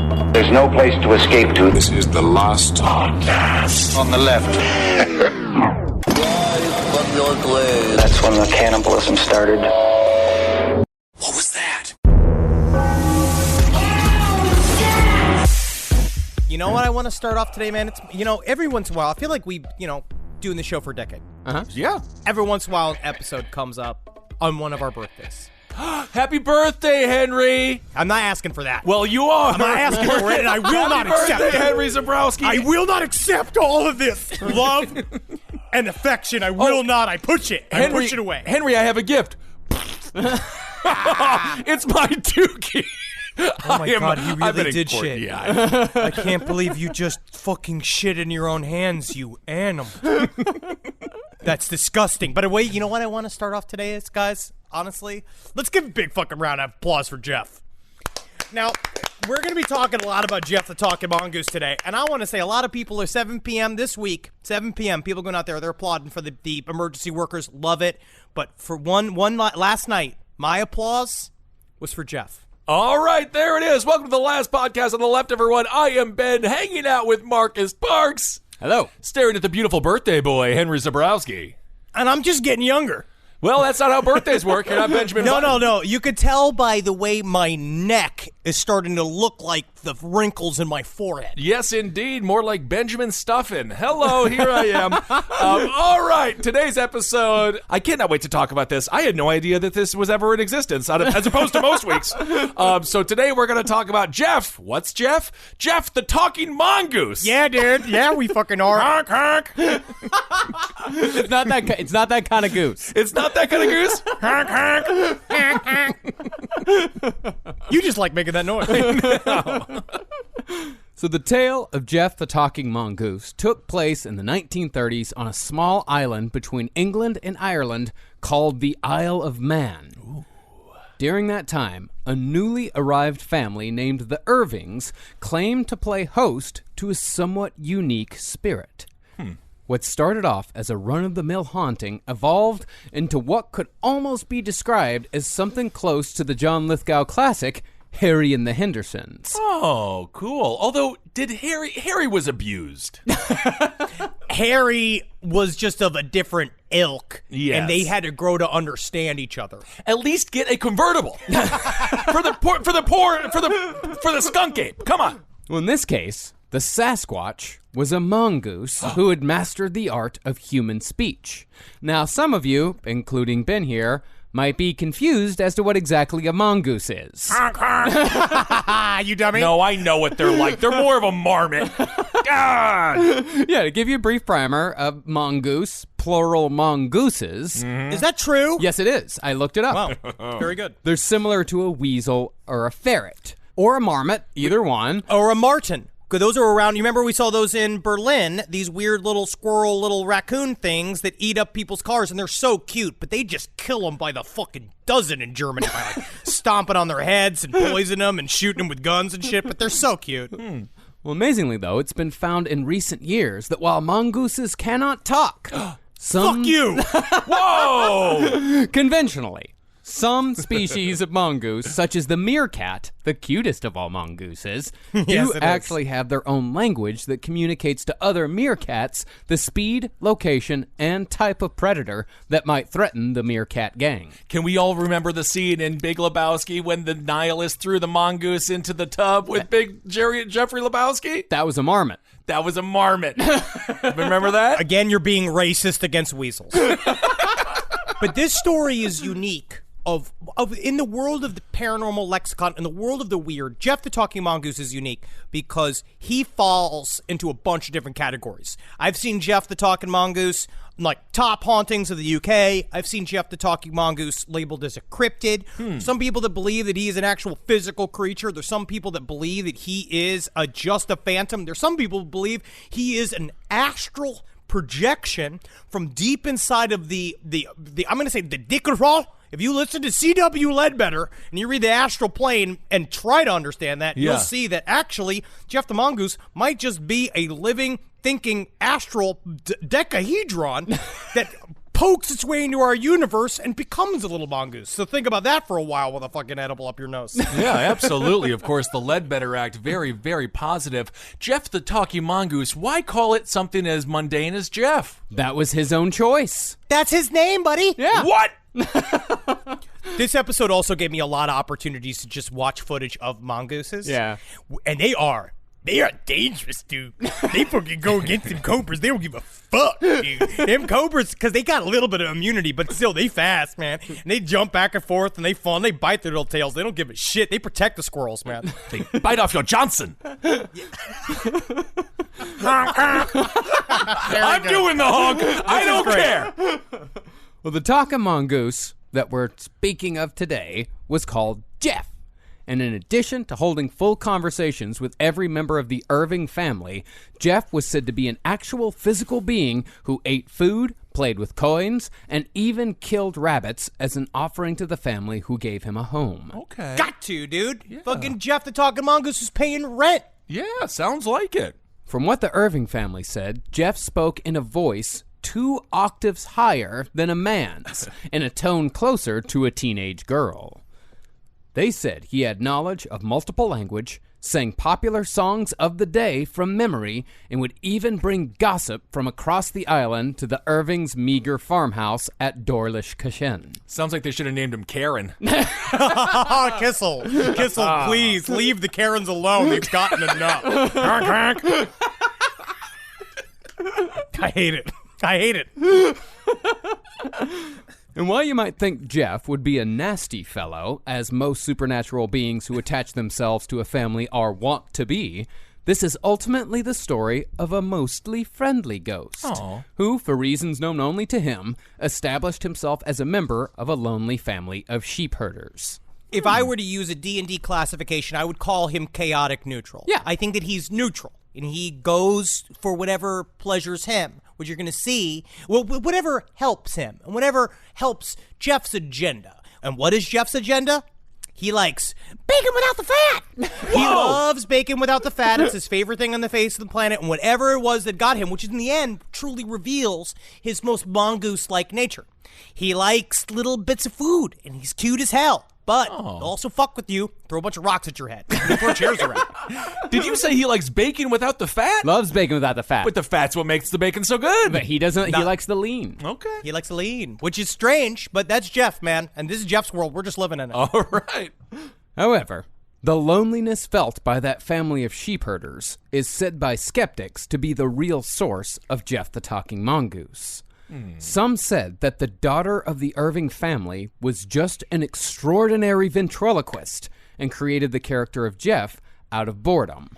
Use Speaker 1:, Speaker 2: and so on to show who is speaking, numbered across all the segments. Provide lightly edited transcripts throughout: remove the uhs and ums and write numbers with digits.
Speaker 1: There's no place to escape to.
Speaker 2: This is the last podcast.
Speaker 1: On the left. That's when the cannibalism started.
Speaker 2: What was that?
Speaker 3: You know what I want to start off today, man? It's, every once in a while, I feel like we, doing the show for a decade.
Speaker 4: Yeah.
Speaker 3: Every once in a while, an episode comes up on one of our birthdays.
Speaker 4: Happy birthday, Henry!
Speaker 3: I'm not asking for that.
Speaker 4: Well, you are.
Speaker 3: I'm not asking for it, and I will not accept
Speaker 4: Happy birthday,
Speaker 3: it.
Speaker 4: Henry Zabrowski.
Speaker 3: I will not accept all of this love and affection. I will not. I push it. I push it away.
Speaker 4: Henry, I have a gift. It's my dookie.
Speaker 3: Oh my God, you really did shit.
Speaker 4: Yeah.
Speaker 3: I can't believe you just fucking shit in your own hands, you animal. That's disgusting. But wait, you know what I want to start off today is, guys? Honestly, let's give a big fucking round of applause for Gef. Now, we're going to be talking a lot about Gef the Talking Mongoose today, and I want to say a lot of people are 7 p.m. this week, 7 p.m., people going out there, they're applauding for the emergency workers, love it, but for one last night, my applause was for Gef.
Speaker 4: All right, there it is. Welcome to the last podcast on the left, everyone. I am Ben, hanging out with Marcus Parks.
Speaker 5: Hello.
Speaker 4: Staring at the beautiful birthday boy, Henry Zabrowski.
Speaker 3: And I'm just getting younger.
Speaker 4: Well, that's not how birthdays work. You're not Benjamin Button.
Speaker 3: No. You could tell by the way my neck is starting to look like the wrinkles in my forehead.
Speaker 4: Yes, indeed. More like Benjamin Stuffin. Hello, here I am. All right, today's episode. I cannot wait to talk about this. I had no idea that this was ever in existence, as opposed to most weeks. So today we're going to talk about Gef. What's Gef? Gef the Talking Mongoose.
Speaker 3: Yeah, dude. Yeah, we fucking are.
Speaker 4: Honk, honk.
Speaker 5: It's not that kind of goose.
Speaker 4: It's not that kind of goose. Honk, honk.
Speaker 3: You just like making that noise.
Speaker 5: So the tale of Gef the Talking Mongoose took place in the 1930s on a small island between England and Ireland called the Isle of Man. Ooh. During that time, a newly arrived family named the Irvings claimed to play host to a somewhat unique spirit. What started off as a run-of-the-mill haunting evolved into what could almost be described as something close to the John Lithgow classic, Harry and the Hendersons.
Speaker 4: Oh, cool. Although, did Harry was abused.
Speaker 3: Harry was just of a different ilk,
Speaker 4: yes.
Speaker 3: And they had to grow to understand each other.
Speaker 4: At least get a convertible for the skunk ape. Come on.
Speaker 5: Well, in this case, the Sasquatch was a mongoose who had mastered the art of human speech. Now, some of you, including Ben here, might be confused as to what exactly a mongoose is.
Speaker 3: You dummy.
Speaker 4: No, I know what they're like. They're more of a marmot. God.
Speaker 5: Yeah, to give you a brief primer, a mongoose, plural mongooses.
Speaker 3: Mm-hmm. Is that true?
Speaker 5: Yes, it is. I looked it up.
Speaker 3: Wow. Very good.
Speaker 5: They're similar to a weasel or a ferret. Or a marmot, either one.
Speaker 3: Or a marten. Because those are around, you remember we saw those in Berlin, these weird little squirrel, little raccoon things that eat up people's cars, and they're so cute, but they just kill them by the fucking dozen in Germany by like stomping on their heads and poisoning them and shooting them with guns and shit, but they're so cute.
Speaker 5: Well, amazingly, though, it's been found in recent years that while mongooses cannot talk, some...
Speaker 3: Fuck you!
Speaker 4: Whoa!
Speaker 5: Conventionally, some species of mongoose, such as the meerkat, the cutest of all mongooses, do actually have their own language that communicates to other meerkats the speed, location, and type of predator that might threaten the meerkat gang.
Speaker 4: Can we all remember the scene in Big Lebowski when the nihilist threw the mongoose into the tub with Big Jeffrey Lebowski?
Speaker 5: That was a marmot.
Speaker 4: That was a marmot. Remember that?
Speaker 3: Again, you're being racist against weasels. But this story is unique. Of in the world of the paranormal lexicon, in the world of the weird, Gef the Talking Mongoose is unique because he falls into a bunch of different categories. I've seen Gef the Talking Mongoose like top hauntings of the UK. I've seen Gef the Talking Mongoose labeled as a cryptid. Some people that believe that he is an actual physical creature. There's some people that believe that he is just a phantom. There's some people who believe he is an astral projection from deep inside of the I'm going to say the Dickerol. If you listen to C.W. Ledbetter and you read the astral plane and try to understand that, you'll see that actually Gef the Mongoose might just be a living, thinking astral decahedron that pokes its way into our universe and becomes a little mongoose. So think about that for a while with a fucking edible up your nose.
Speaker 4: Yeah, absolutely. Of course, the Ledbetter Act, very, very positive. Gef the Talking Mongoose, why call it something as mundane as Gef?
Speaker 5: That was his own choice.
Speaker 3: That's his name, buddy.
Speaker 5: Yeah.
Speaker 4: What?
Speaker 3: This episode also gave me a lot of opportunities to just watch footage of mongooses.
Speaker 5: Yeah.
Speaker 3: And they are dangerous, dude. They fucking go against them cobras. They don't give a fuck, dude. Them cobras, because they got a little bit of immunity, but still, they fast, man. And they jump back and forth, and they fall, and they bite their little tails. They don't give a shit. They protect the squirrels, man.
Speaker 4: They bite off your Johnson. I'm doing the honk. I don't care.
Speaker 5: Well, the talking mongoose that we're speaking of today was called Gef. And in addition to holding full conversations with every member of the Irving family, Gef was said to be an actual physical being who ate food, played with coins, and even killed rabbits as an offering to the family who gave him a home.
Speaker 4: Okay.
Speaker 3: Got to, dude. Yeah. Fucking Gef the Talking Mongoose is paying rent.
Speaker 4: Yeah, sounds like it.
Speaker 5: From what the Irving family said, Gef spoke in a voice 2 octaves higher than a man's, in a tone closer to a teenage girl. They said he had knowledge of multiple language, sang popular songs of the day from memory, and would even bring gossip from across the island to the Irving's meager farmhouse at Dorlish Kashen.
Speaker 4: Sounds like they should have named him Karen.
Speaker 3: Kissel, please, leave the Karens alone. They've gotten enough. I hate it.
Speaker 5: And while you might think Gef would be a nasty fellow, as most supernatural beings who attach themselves to a family are wont to be, this is ultimately the story of a mostly friendly ghost, who, for reasons known only to him, established himself as a member of a lonely family of sheep herders.
Speaker 3: If I were to use a D&D classification, I would call him chaotic neutral.
Speaker 5: Yeah.
Speaker 3: I think that he's neutral, and he goes for whatever pleasures him. What you're going to see, well, whatever helps him, and whatever helps Jeff's agenda. And what is Jeff's agenda? He likes bacon without the fat. He loves bacon without the fat. It's his favorite thing on the face of the planet. And whatever it was that got him, which in the end truly reveals his most mongoose-like nature. He likes little bits of food, and he's cute as hell. But also fuck with you, throw a bunch of rocks at your head, throw chairs around.
Speaker 4: Did you say he likes bacon without the fat?
Speaker 5: Loves bacon without the fat.
Speaker 4: But the fat's what makes the bacon so good.
Speaker 5: But he doesn't, he likes the lean.
Speaker 4: Okay.
Speaker 3: He likes to lean, which is strange, but that's Gef, man. And this is Jeff's world. We're just living in it.
Speaker 4: All right.
Speaker 5: However, the loneliness felt by that family of sheep herders is said by skeptics to be the real source of Gef the Talking Mongoose. Some said that the daughter of the Irving family was just an extraordinary ventriloquist and created the character of Gef out of boredom.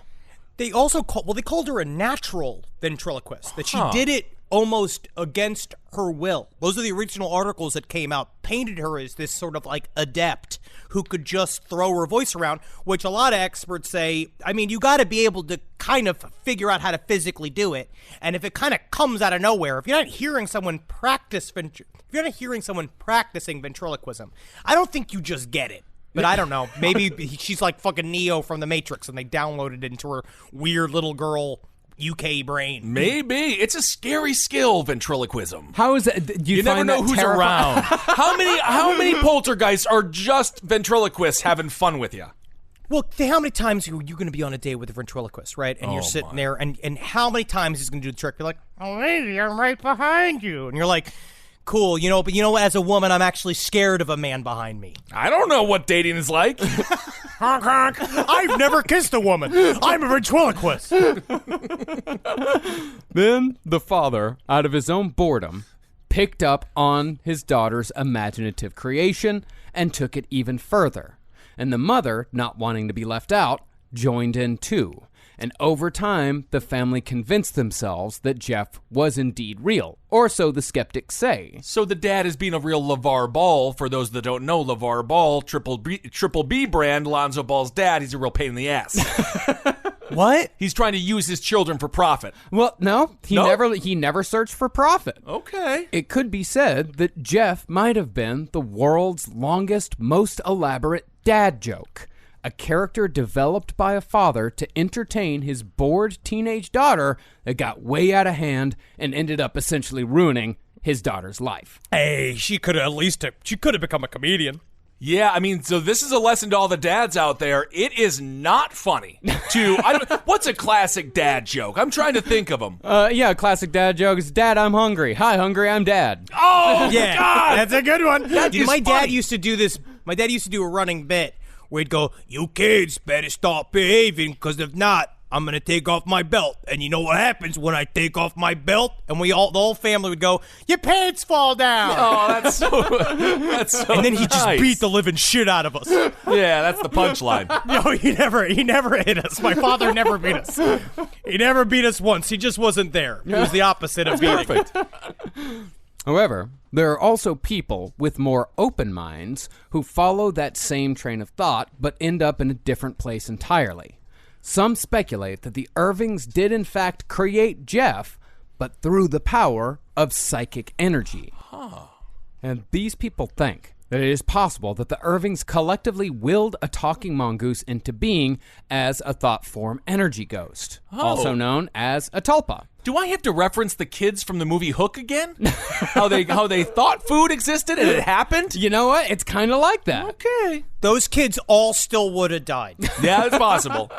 Speaker 3: They also called her a natural ventriloquist, that she did it almost against her will. Those are the original articles that came out, painted her as this sort of like adept who could just throw her voice around, which a lot of experts say, I mean, you got to be able to kind of figure out how to physically do it. And if it kind of comes out of nowhere, if you're not hearing someone practicing ventriloquism, I don't think you just get it. But I don't know. Maybe she's like fucking Neo from The Matrix and they downloaded it into her weird little girl UK brain.
Speaker 4: Maybe. It's a scary skill, ventriloquism.
Speaker 5: How is it?
Speaker 4: You never know who's around. How many poltergeists are just ventriloquists having fun with you?
Speaker 3: Well, how many times are you going to be on a date with a ventriloquist, right? And you're sitting there, and how many times he's going to do the trick? You're like, oh, lady, I'm right behind you. And you're like, cool, but you know what? As a woman, I'm actually scared of a man behind me.
Speaker 4: I don't know what dating is like.
Speaker 3: Honk, honk. I've never kissed a woman. I'm a ventriloquist.
Speaker 5: Then the father, out of his own boredom, picked up on his daughter's imaginative creation and took it even further. And the mother, not wanting to be left out, joined in too. And over time, the family convinced themselves that Gef was indeed real, or so the skeptics say.
Speaker 4: So the dad is being a real LeVar Ball. For those that don't know, LeVar Ball, Triple B brand, Lonzo Ball's dad, he's a real pain in the ass.
Speaker 3: What?
Speaker 4: He's trying to use his children for profit.
Speaker 5: Well, no, he never searched for profit.
Speaker 4: Okay.
Speaker 5: It could be said that Gef might have been the world's longest, most elaborate dad joke. A character developed by a father to entertain his bored teenage daughter that got way out of hand and ended up essentially ruining his daughter's life.
Speaker 3: Hey, she could have become a comedian.
Speaker 4: Yeah, I mean, so this is a lesson to all the dads out there. It is not funny what's a classic dad joke? I'm trying to think of them.
Speaker 5: Yeah, classic dad joke is, Dad, I'm hungry. Hi, hungry, I'm Dad.
Speaker 4: Oh,
Speaker 3: Yeah,
Speaker 4: God!
Speaker 3: that's a good one.
Speaker 4: is
Speaker 3: My dad
Speaker 4: funny.
Speaker 3: used to do this. My dad used to do a running bit where he'd go, "You kids better start behaving, because if not, I'm going to take off my belt." And you know what happens when I take off my belt? And the whole family would go, "Your pants fall down."
Speaker 4: Oh, that's so
Speaker 3: And then he just
Speaker 4: nice.
Speaker 3: beat the living shit out of us.
Speaker 4: Yeah, that's the punchline.
Speaker 3: No, he never hit us. My father never beat us. He never beat us once. He just wasn't there. It was the opposite of beating.
Speaker 4: Perfect.
Speaker 5: However, there are also people with more open minds who follow that same train of thought but end up in a different place entirely. Some speculate that the Irvings did in fact create Gef, but through the power of psychic energy. And these people think that it is possible that the Irvings collectively willed a talking mongoose into being as a thought form energy ghost, also known as a tulpa.
Speaker 4: Do I have to reference the kids from the movie Hook again? How they thought food existed and it happened?
Speaker 5: You know what? It's kind of like that.
Speaker 4: Okay.
Speaker 3: Those kids all still would have died.
Speaker 4: Yeah, it's possible.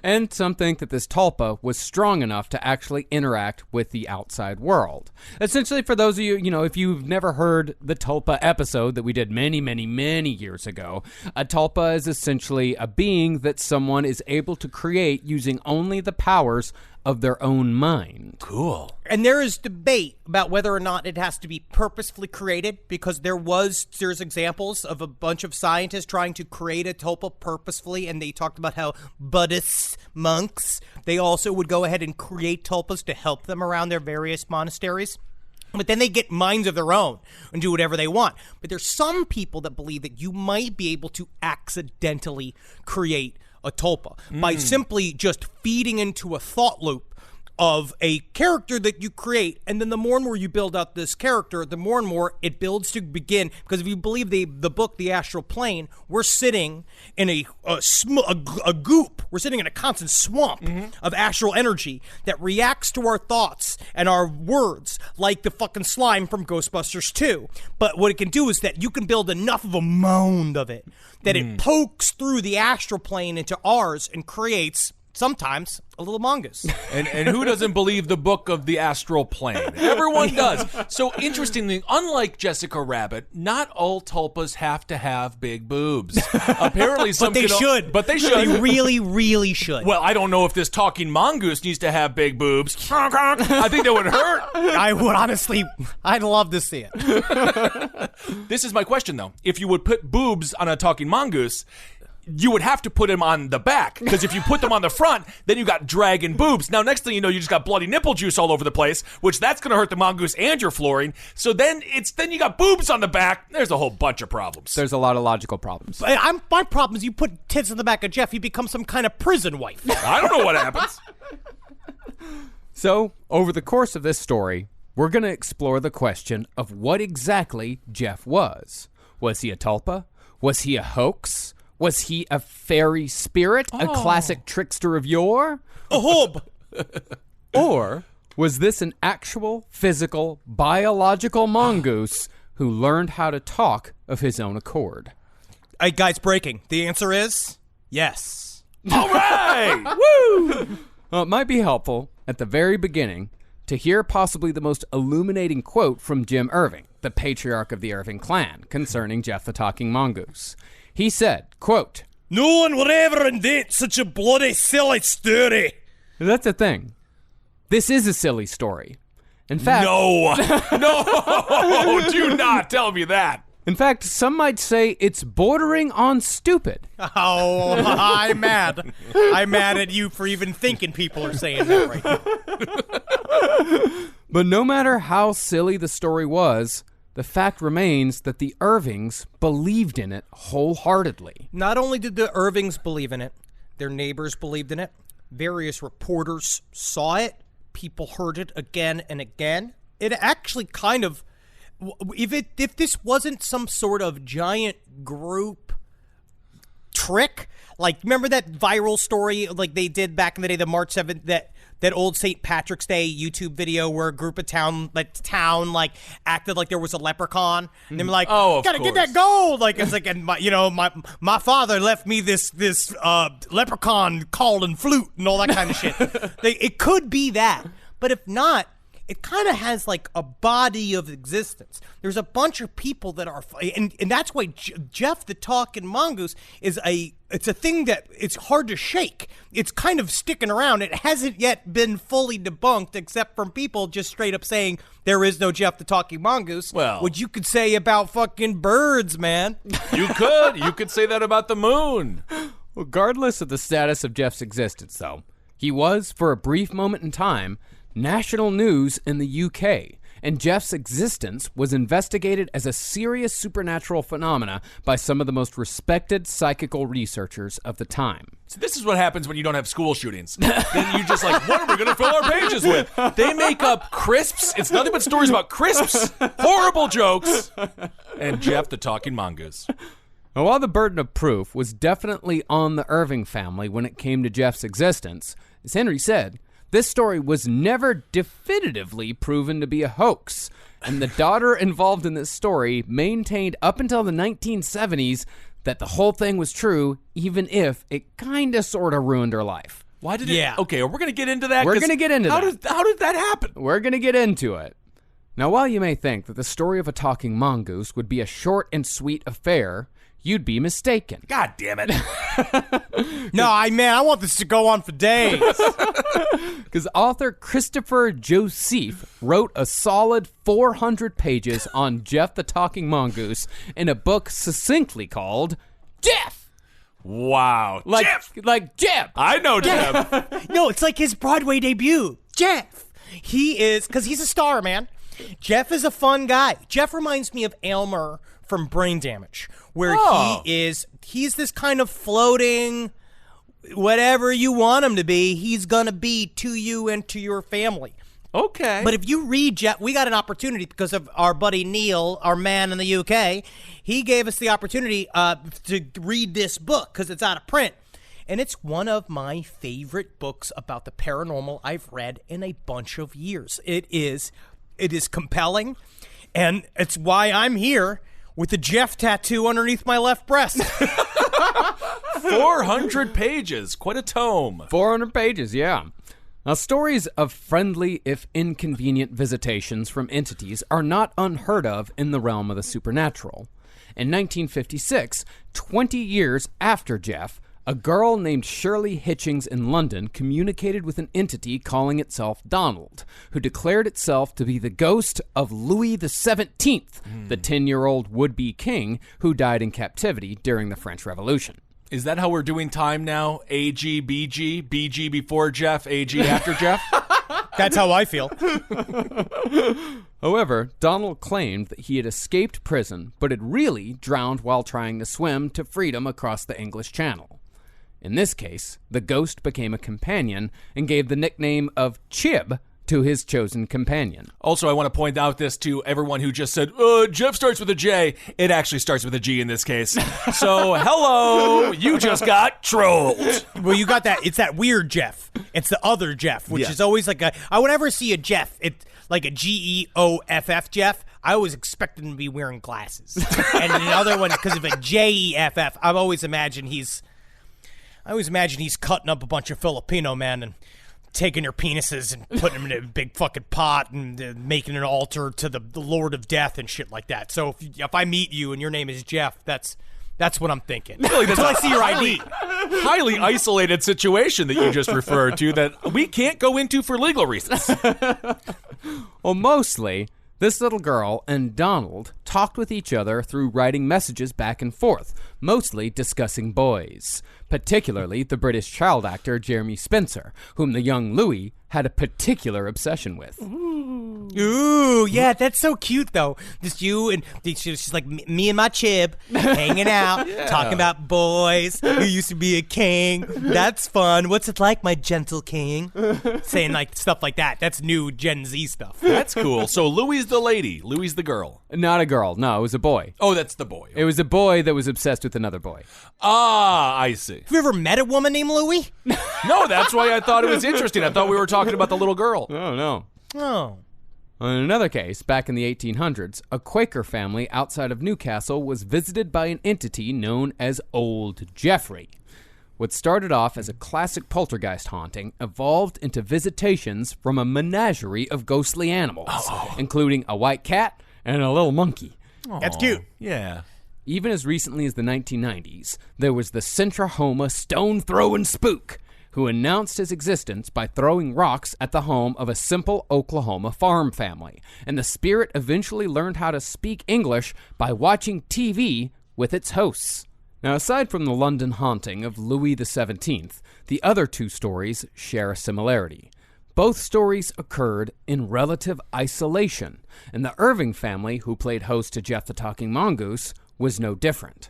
Speaker 5: And some think that this tulpa was strong enough to actually interact with the outside world. Essentially, for those of you, if you've never heard the tulpa episode that we did many, many, many years ago, a tulpa is essentially a being that someone is able to create using only the powers of their own mind.
Speaker 4: Cool.
Speaker 3: And there is debate about whether or not it has to be purposefully created, because there's examples of a bunch of scientists trying to create a tulpa purposefully, and they talked about how Buddhist monks, they also would go ahead and create tulpas to help them around their various monasteries. But then they get minds of their own and do whatever they want. But there's some people that believe that you might be able to accidentally create a tulpa by simply just feeding into a thought loop of a character that you create, and then the more and more you build out this character, the more and more it builds to begin. Because if you believe the book, The Astral Plane, we're sitting in a goop. We're sitting in a constant swamp of astral energy that reacts to our thoughts and our words, like the fucking slime from Ghostbusters 2. But what it can do is that you can build enough of a mound of it that it pokes through the astral plane into ours and creates, sometimes, a little mongoose.
Speaker 4: And who doesn't believe the book of the astral plane? Everyone does. So interestingly, unlike Jessica Rabbit, not all tulpas have to have big boobs. Apparently, some
Speaker 3: But they should.
Speaker 4: But they should.
Speaker 3: They really, really should.
Speaker 4: Well, I don't know if this talking mongoose needs to have big boobs. I think that would hurt.
Speaker 3: I would honestly, I'd love to see it.
Speaker 4: This is my question, though. If you would put boobs on a talking mongoose, you would have to put them on the back, because if you put them on the front, then you got dragon boobs. Now, next thing you know, you just got bloody nipple juice all over the place, which that's going to hurt the mongoose and your flooring. So then you got boobs on the back. There's a whole bunch of problems.
Speaker 5: There's a lot of logical problems.
Speaker 3: My problem is you put tits on the back of Gef, he becomes some kind of prison wife.
Speaker 4: I don't know what happens.
Speaker 5: So, over the course of this story, we're going to explore the question of what exactly Gef was. Was he a tulpa? Was he a hoax? Was he a fairy spirit, a classic trickster of yore?
Speaker 3: A hob.
Speaker 5: Or was this an actual, physical, biological mongoose who learned how to talk of his own accord?
Speaker 3: Hey, guys, breaking. The answer is yes.
Speaker 4: All right. Woo!
Speaker 5: Well, it might be helpful at the very beginning to hear possibly the most illuminating quote from Jim Irving, the patriarch of the Irving clan, concerning Gef the Talking Mongoose. He said, quote,
Speaker 3: "No one would ever invent such a bloody silly story."
Speaker 5: That's the thing. This is a silly story. In fact,
Speaker 4: No, do not tell me that.
Speaker 5: In fact, some might say it's bordering on stupid.
Speaker 3: Oh, I'm mad. I'm mad at you for even thinking people are saying that right now.
Speaker 5: But no matter how silly the story was, the fact remains that the Irvings believed in it wholeheartedly.
Speaker 3: Not only did the Irvings believe in it, their neighbors believed in it. Various reporters saw it. People heard it again and again. It actually kind of, if this wasn't some sort of giant group trick, like remember that viral story like they did back in the day, the March 7th, that that old St. Patrick's Day YouTube video where a group of town acted like there was a leprechaun, and they're like, gotta get that gold. Like it's like, and my father left me this leprechaun calling flute and all that kind of shit. It could be that, but if not, it kind of has like a body of existence. There's a bunch of people that are, and that's why Gef the Talking Mongoose is it's a thing that it's hard to shake. It's kind of sticking around. It hasn't yet been fully debunked, except from people just straight up saying there is no Gef the Talking Mongoose.
Speaker 4: Well,
Speaker 3: what you could say about fucking birds, man.
Speaker 4: You could say that about the moon.
Speaker 5: Regardless of the status of Jeff's existence, though, he was, for a brief moment in time, national news in the UK, and Jeff's existence was investigated as a serious supernatural phenomena by some of the most respected psychical researchers of the time.
Speaker 4: So this is what happens when you don't have school shootings. Then you just like, what are we going to fill our pages with? They make up crisps. It's nothing but stories about crisps, horrible jokes, and Gef the Talking Mongoose.
Speaker 5: Now, while the burden of proof was definitely on the Irving family when it came to Jeff's existence, as Henry said, this story was never definitively proven to be a hoax, and the daughter involved in this story maintained up until the 1970s that the whole thing was true, even if it kinda sorta ruined her life.
Speaker 4: Why did it? Okay, we're going to get into that.
Speaker 5: We're going to get into that.
Speaker 4: How did that happen?
Speaker 5: We're going to get into it. Now, while you may think that the story of a talking mongoose would be a short and sweet affair, you'd be mistaken.
Speaker 4: God damn it.
Speaker 3: No, I want this to go on for days.
Speaker 5: Because author Christopher Joseph wrote a solid 400 pages on Gef the Talking Mongoose in a book succinctly called Gef.
Speaker 4: Wow.
Speaker 5: Like Gef.
Speaker 4: I know Gef.
Speaker 3: No, it's like his Broadway debut. Gef. He is, because he's a star, man. Gef is a fun guy. Gef reminds me of Aylmer from Brain Damage, where he's this kind of floating, whatever you want him to be, he's going to be to you and to your family.
Speaker 4: Okay.
Speaker 3: But if you read Gef, we got an opportunity because of our buddy Neil, our man in the UK. He gave us the opportunity to read this book because it's out of print. And it's one of my favorite books about the paranormal I've read in a bunch of years. It is compelling, and it's why I'm here with the Gef tattoo underneath my left breast.
Speaker 4: 400 pages. Quite a tome.
Speaker 5: 400 pages, yeah. Now, stories of friendly, if inconvenient, visitations from entities are not unheard of in the realm of the supernatural. In 1956, 20 years after Gef, a girl named Shirley Hitchings in London communicated with an entity calling itself Donald, who declared itself to be the ghost of Louis XVII, the 10-year-old would-be king who died in captivity during the French Revolution.
Speaker 4: Is that how we're doing time now? AG, BG, BG before Gef, AG after Gef?
Speaker 3: That's how I feel.
Speaker 5: However, Donald claimed that he had escaped prison, but had really drowned while trying to swim to freedom across the English Channel. In this case, the ghost became a companion and gave the nickname of Chib to his chosen companion.
Speaker 4: Also, I want to point out this to everyone who just said, Gef starts with a J. It actually starts with a G in this case. So, hello, you just got trolled.
Speaker 3: Well, you got that. It's that weird Gef. It's the other Gef, which is always like I would never see a Gef. It's like a Geoff Gef. I always expect him to be wearing glasses. And the other one, because of a Jeff, I always imagine he's cutting up a bunch of Filipino men and taking their penises and putting them in a big fucking pot and making an altar to the Lord of Death and shit like that. So if I meet you and your name is Gef, that's what I'm thinking.
Speaker 4: Really,
Speaker 3: until I see your ID.
Speaker 4: Highly isolated situation that you just referred to that we can't go into for legal reasons.
Speaker 5: Well, mostly, this little girl and Donald talked with each other through writing messages back and forth, mostly discussing boys, particularly the British child actor Jeremy Spencer, whom the young Louis had a particular obsession with.
Speaker 3: Ooh, yeah, that's so cute, though. Just you and she's like me and my Chib hanging out, talking about boys who used to be a king. That's fun. What's it like, my gentle king? Saying like stuff like that. That's new Gen Z stuff.
Speaker 4: That's cool. So Louie's the lady. Louie's the girl.
Speaker 5: Not a girl. No, it was a boy.
Speaker 4: Oh, that's the boy.
Speaker 5: It was a boy that was obsessed with another boy.
Speaker 4: Ah, I see.
Speaker 3: Have you ever met a woman named Louie?
Speaker 4: No, that's why I thought it was interesting. I thought we were talking about the little girl.
Speaker 5: Oh, no.
Speaker 3: Oh.
Speaker 5: In another case, back in the 1800s, a Quaker family outside of Newcastle was visited by an entity known as Old Jeffrey. What started off as a classic poltergeist haunting evolved into visitations from a menagerie of ghostly animals, including a white cat and a little monkey.
Speaker 3: That's cute.
Speaker 4: Yeah.
Speaker 5: Even as recently as the 1990s, there was the Centrahoma stone-throwing spook, who announced his existence by throwing rocks at the home of a simple Oklahoma farm family, and the spirit eventually learned how to speak English by watching TV with its hosts. Now, aside from the London haunting of Louis XVII, the other two stories share a similarity. Both stories occurred in relative isolation, and the Irving family, who played host to Gef the Talking Mongoose, was no different.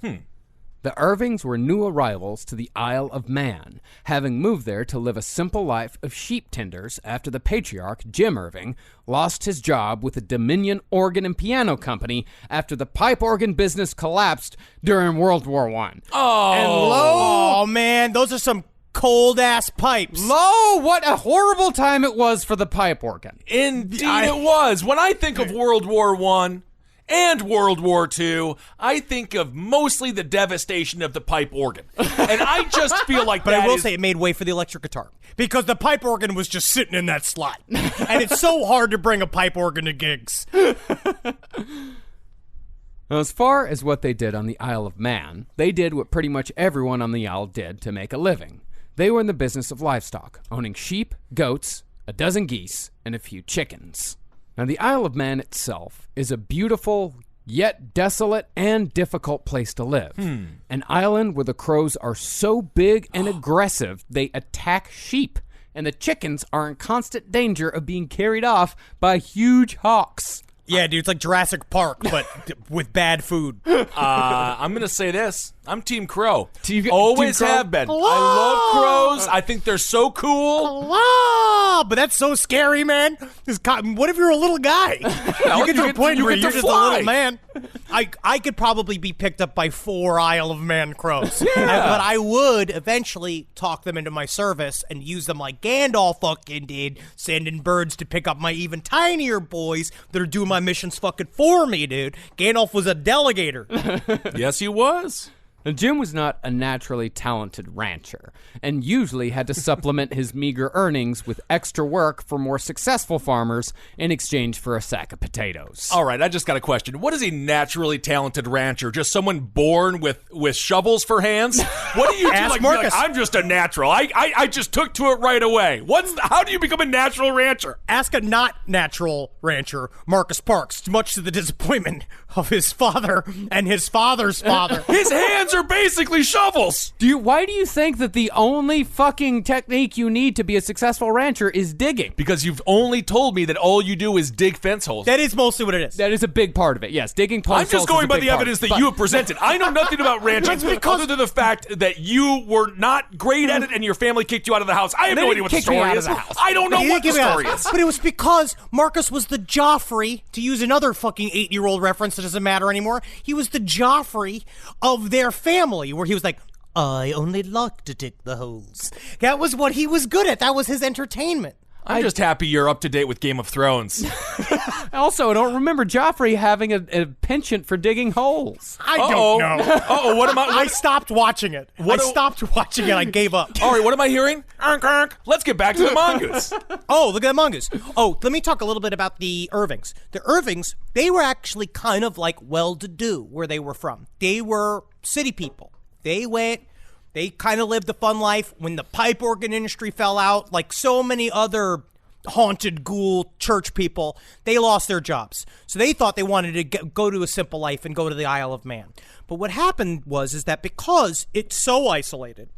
Speaker 5: The Irvings were new arrivals to the Isle of Man, having moved there to live a simple life of sheep tenders after the patriarch, Jim Irving, lost his job with the Dominion Organ and Piano Company after the pipe organ business collapsed during World War I.
Speaker 3: Oh, man, those are some cold-ass pipes.
Speaker 5: Lo, what a horrible time it was for the pipe organ.
Speaker 4: Indeed it was. When I think of World War I and World War II, I think of mostly the devastation of the pipe organ. And I just feel like
Speaker 3: But I will say it made way for the electric guitar, because the pipe organ was just sitting in that slot. And it's so hard to bring a pipe organ to gigs.
Speaker 5: Now, as far as what they did on the Isle of Man, they did what pretty much everyone on the Isle did to make a living. They were in the business of livestock, owning sheep, goats, a dozen geese, and a few chickens. Now, the Isle of Man itself is a beautiful, yet desolate and difficult place to live. An island where the crows are so big and aggressive, they attack sheep, and the chickens are in constant danger of being carried off by huge hawks.
Speaker 3: Yeah, dude, it's like Jurassic Park, but with bad food.
Speaker 4: I'm going to say this. I'm Team Crow.
Speaker 5: Team
Speaker 4: Always
Speaker 5: Crow?
Speaker 4: have been. I love crows. I think they're so cool.
Speaker 3: Wow, but that's so scary, man. What if you're a little guy? You get to a point where you're just a little man. I could probably be picked up by 4 Isle of Man crows. But I would eventually talk them into my service and use them like Gandalf fucking did, sending birds to pick up my even tinier boys that are doing my missions fucking for me, dude. Gandalf was a delegator.
Speaker 4: Yes, he was.
Speaker 5: Now, Jim was not a naturally talented rancher, and usually had to supplement his meager earnings with extra work for more successful farmers in exchange for a sack of potatoes.
Speaker 4: All right, I just got a question. What is a naturally talented rancher? Just someone born with shovels for hands? What do you do?
Speaker 3: Ask
Speaker 4: Like,
Speaker 3: Marcus.
Speaker 4: I'm just a natural. I just took to it right away. How do you become a natural rancher?
Speaker 3: Ask a not natural rancher, Marcus Parks, much to the disappointment of his father and his father's father.
Speaker 4: His hands are basically shovels.
Speaker 5: Why do you think that the only fucking technique you need to be a successful rancher is digging?
Speaker 4: Because you've only told me that all you do is dig fence holes.
Speaker 3: That is mostly what it is.
Speaker 5: That is a big part of it, yes. Digging post
Speaker 4: I'm just going by the evidence that you have presented. I know nothing about ranching other than the fact that you were not great at it and your family kicked you out of the house. I have no idea what the story is. I don't know what the story is.
Speaker 3: But it was because Marcus was the Joffrey, to use another fucking 8-year-old reference that doesn't matter anymore. He was the Joffrey of their family, where he was like, I only like to dig the holes. That was what he was good at. That was his entertainment.
Speaker 4: I'm just happy you're up to date with Game of Thrones.
Speaker 5: Also, I don't remember Joffrey having a penchant for digging holes.
Speaker 3: I don't know.
Speaker 4: Oh, what am I?
Speaker 3: I stopped watching it. I gave up.
Speaker 4: All right, what am I hearing? Let's get back to the mongoose.
Speaker 3: Oh, look at the mongoose. Oh, let me talk a little bit about the Irvings. The Irvings, they were actually kind of like well-to-do where they were from. They were city people. They kind of lived the fun life. When the pipe organ industry fell out, like so many other haunted ghoul church people, they lost their jobs. So they thought they wanted to go to a simple life and go to the Isle of Man. But what happened is that because it's so isolated,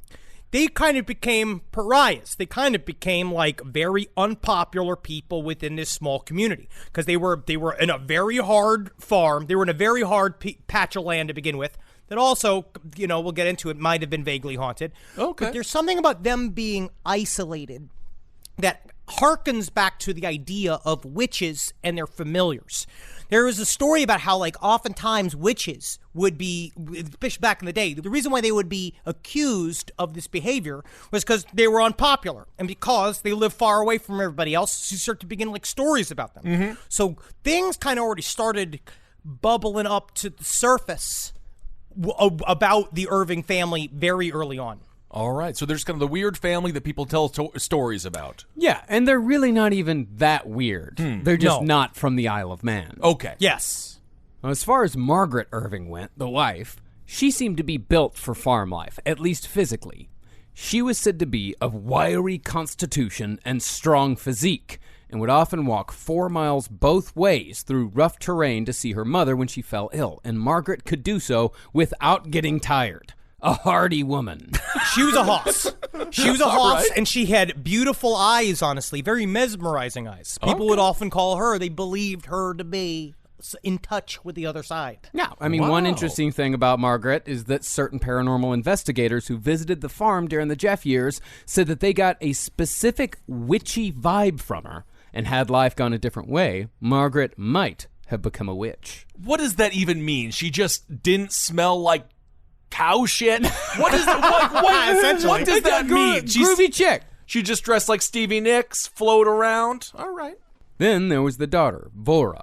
Speaker 3: they kind of became pariahs. They kind of became like very unpopular people within this small community because they were in a very hard farm. They were in a very hard patch of land to begin with. That also, we'll get into it, might have been vaguely haunted.
Speaker 4: Okay.
Speaker 3: But there's something about them being isolated that harkens back to the idea of witches and their familiars. There was a story about how, like, oftentimes witches would be, back in the day, the reason why they would be accused of this behavior was because they were unpopular. And because they lived far away from everybody else, you start to begin, like, stories about them. So things kind of already started bubbling up to the surface about the Irving family very early on.
Speaker 4: All right, so there's kind of the weird family that people tell stories about.
Speaker 5: Yeah, and they're really not even that weird. They're just not from the Isle of Man.
Speaker 4: Okay.
Speaker 3: Yes.
Speaker 5: Now, as far as Margaret Irving went, the wife, she seemed to be built for farm life, at least physically. She was said to be of wiry constitution and strong physique, and would often walk 4 miles both ways through rough terrain to see her mother when she fell ill, and Margaret could do so without getting tired. A hardy woman.
Speaker 3: She was a hoss. She was a hoss, and she had beautiful eyes, honestly, very mesmerizing eyes. People would often call her, they believed her to be in touch with the other side.
Speaker 5: Yeah, I mean, one interesting thing about Margaret is that certain paranormal investigators who visited the farm during the Gef years said that they got a specific witchy vibe from her, and had life gone a different way, Margaret might have become a witch.
Speaker 4: What does that even mean? She just didn't smell like cow shit? What is that? What does that mean?
Speaker 5: Groovy chick.
Speaker 4: She just dressed like Stevie Nicks, float around. All right.
Speaker 5: Then there was the daughter, Vora.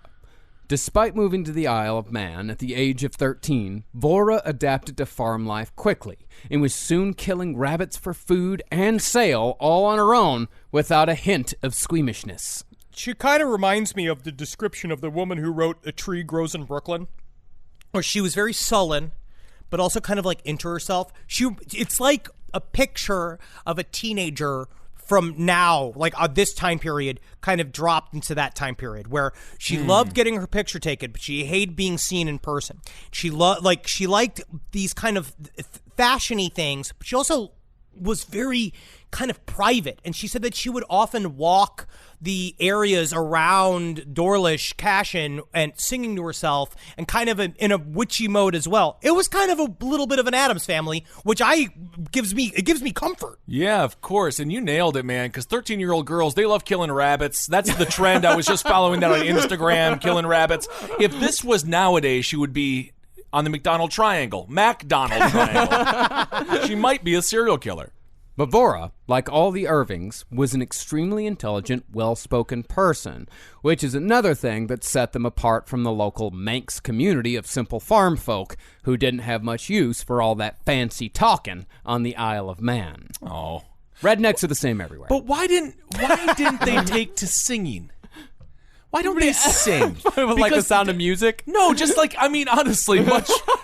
Speaker 5: Despite moving to the Isle of Man at the age of 13, Vora adapted to farm life quickly and was soon killing rabbits for food and sale all on her own without a hint of squeamishness.
Speaker 3: She kind of reminds me of the description of the woman who wrote A Tree Grows in Brooklyn, where she was very sullen, but also kind of like into herself. It's like a picture of a teenager from now, like this time period, kind of dropped into that time period where she loved getting her picture taken, but she hated being seen in person. She liked these kind of fashion-y things, but she also was very kind of private. And she said that she would often walk the areas around Dorlish Cashin and singing to herself and kind of in a witchy mode as well. It was kind of a little bit of an Addams Family, which gives me comfort.
Speaker 4: Yeah, of course. And you nailed it, man, because 13-year-old girls, they love killing rabbits. That's the trend. I was just following that on Instagram, killing rabbits. If this was nowadays, she would be on the McDonald Triangle. She might be a serial killer.
Speaker 5: But Vora, like all the Irvings, was an extremely intelligent, well-spoken person, which is another thing that set them apart from the local Manx community of simple farm folk who didn't have much use for all that fancy talking on the Isle of Man.
Speaker 4: Oh.
Speaker 5: Rednecks are the same everywhere.
Speaker 4: But why didn't they take to singing? Why don't they sing?
Speaker 5: Like the sound of music?
Speaker 4: No, just like, I mean, honestly,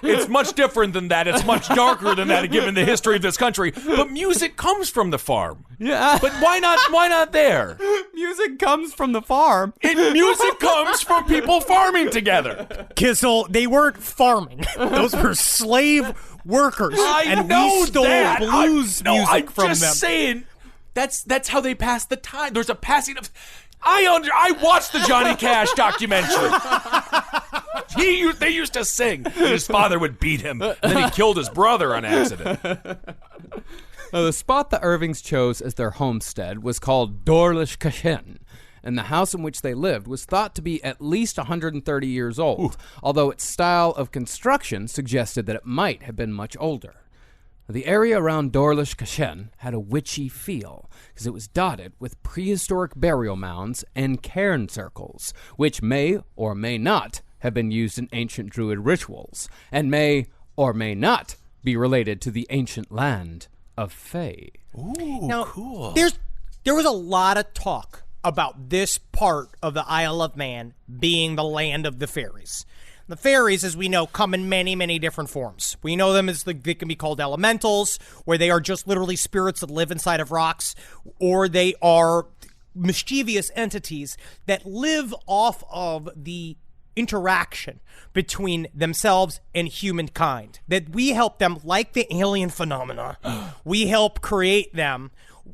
Speaker 4: it's much different than that. It's much darker than that, given the history of this country. But music comes from the farm.
Speaker 5: Yeah.
Speaker 4: But why not there?
Speaker 5: Music comes from the farm.
Speaker 4: Music comes from people farming together.
Speaker 3: Kissel, they weren't farming. Those were slave workers. We stole blues music from them.
Speaker 4: I'm just saying, that's how they pass the time. There's a passing of... I watched the Johnny Cash documentary. They used to sing, and his father would beat him, and then he killed his brother on accident.
Speaker 5: Now, the spot the Irvings chose as their homestead was called Dorlish Cashin, and the house in which they lived was thought to be at least 130 years old, although its style of construction suggested that it might have been much older. The area around Dorlish Cashin had a witchy feel, because it was dotted with prehistoric burial mounds and cairn circles, which may or may not have been used in ancient Druid rituals, and may or may not be related to the ancient land of Fae.
Speaker 4: Ooh,
Speaker 3: now,
Speaker 4: cool.
Speaker 3: There was a lot of talk about this part of the Isle of Man being the land of the fairies. The fairies, as we know, come in many, many different forms. We know them as they can be called elementals, where they are just literally spirits that live inside of rocks, or they are mischievous entities that live off of the interaction between themselves and humankind. That we help them, like the alien phenomena, we help create them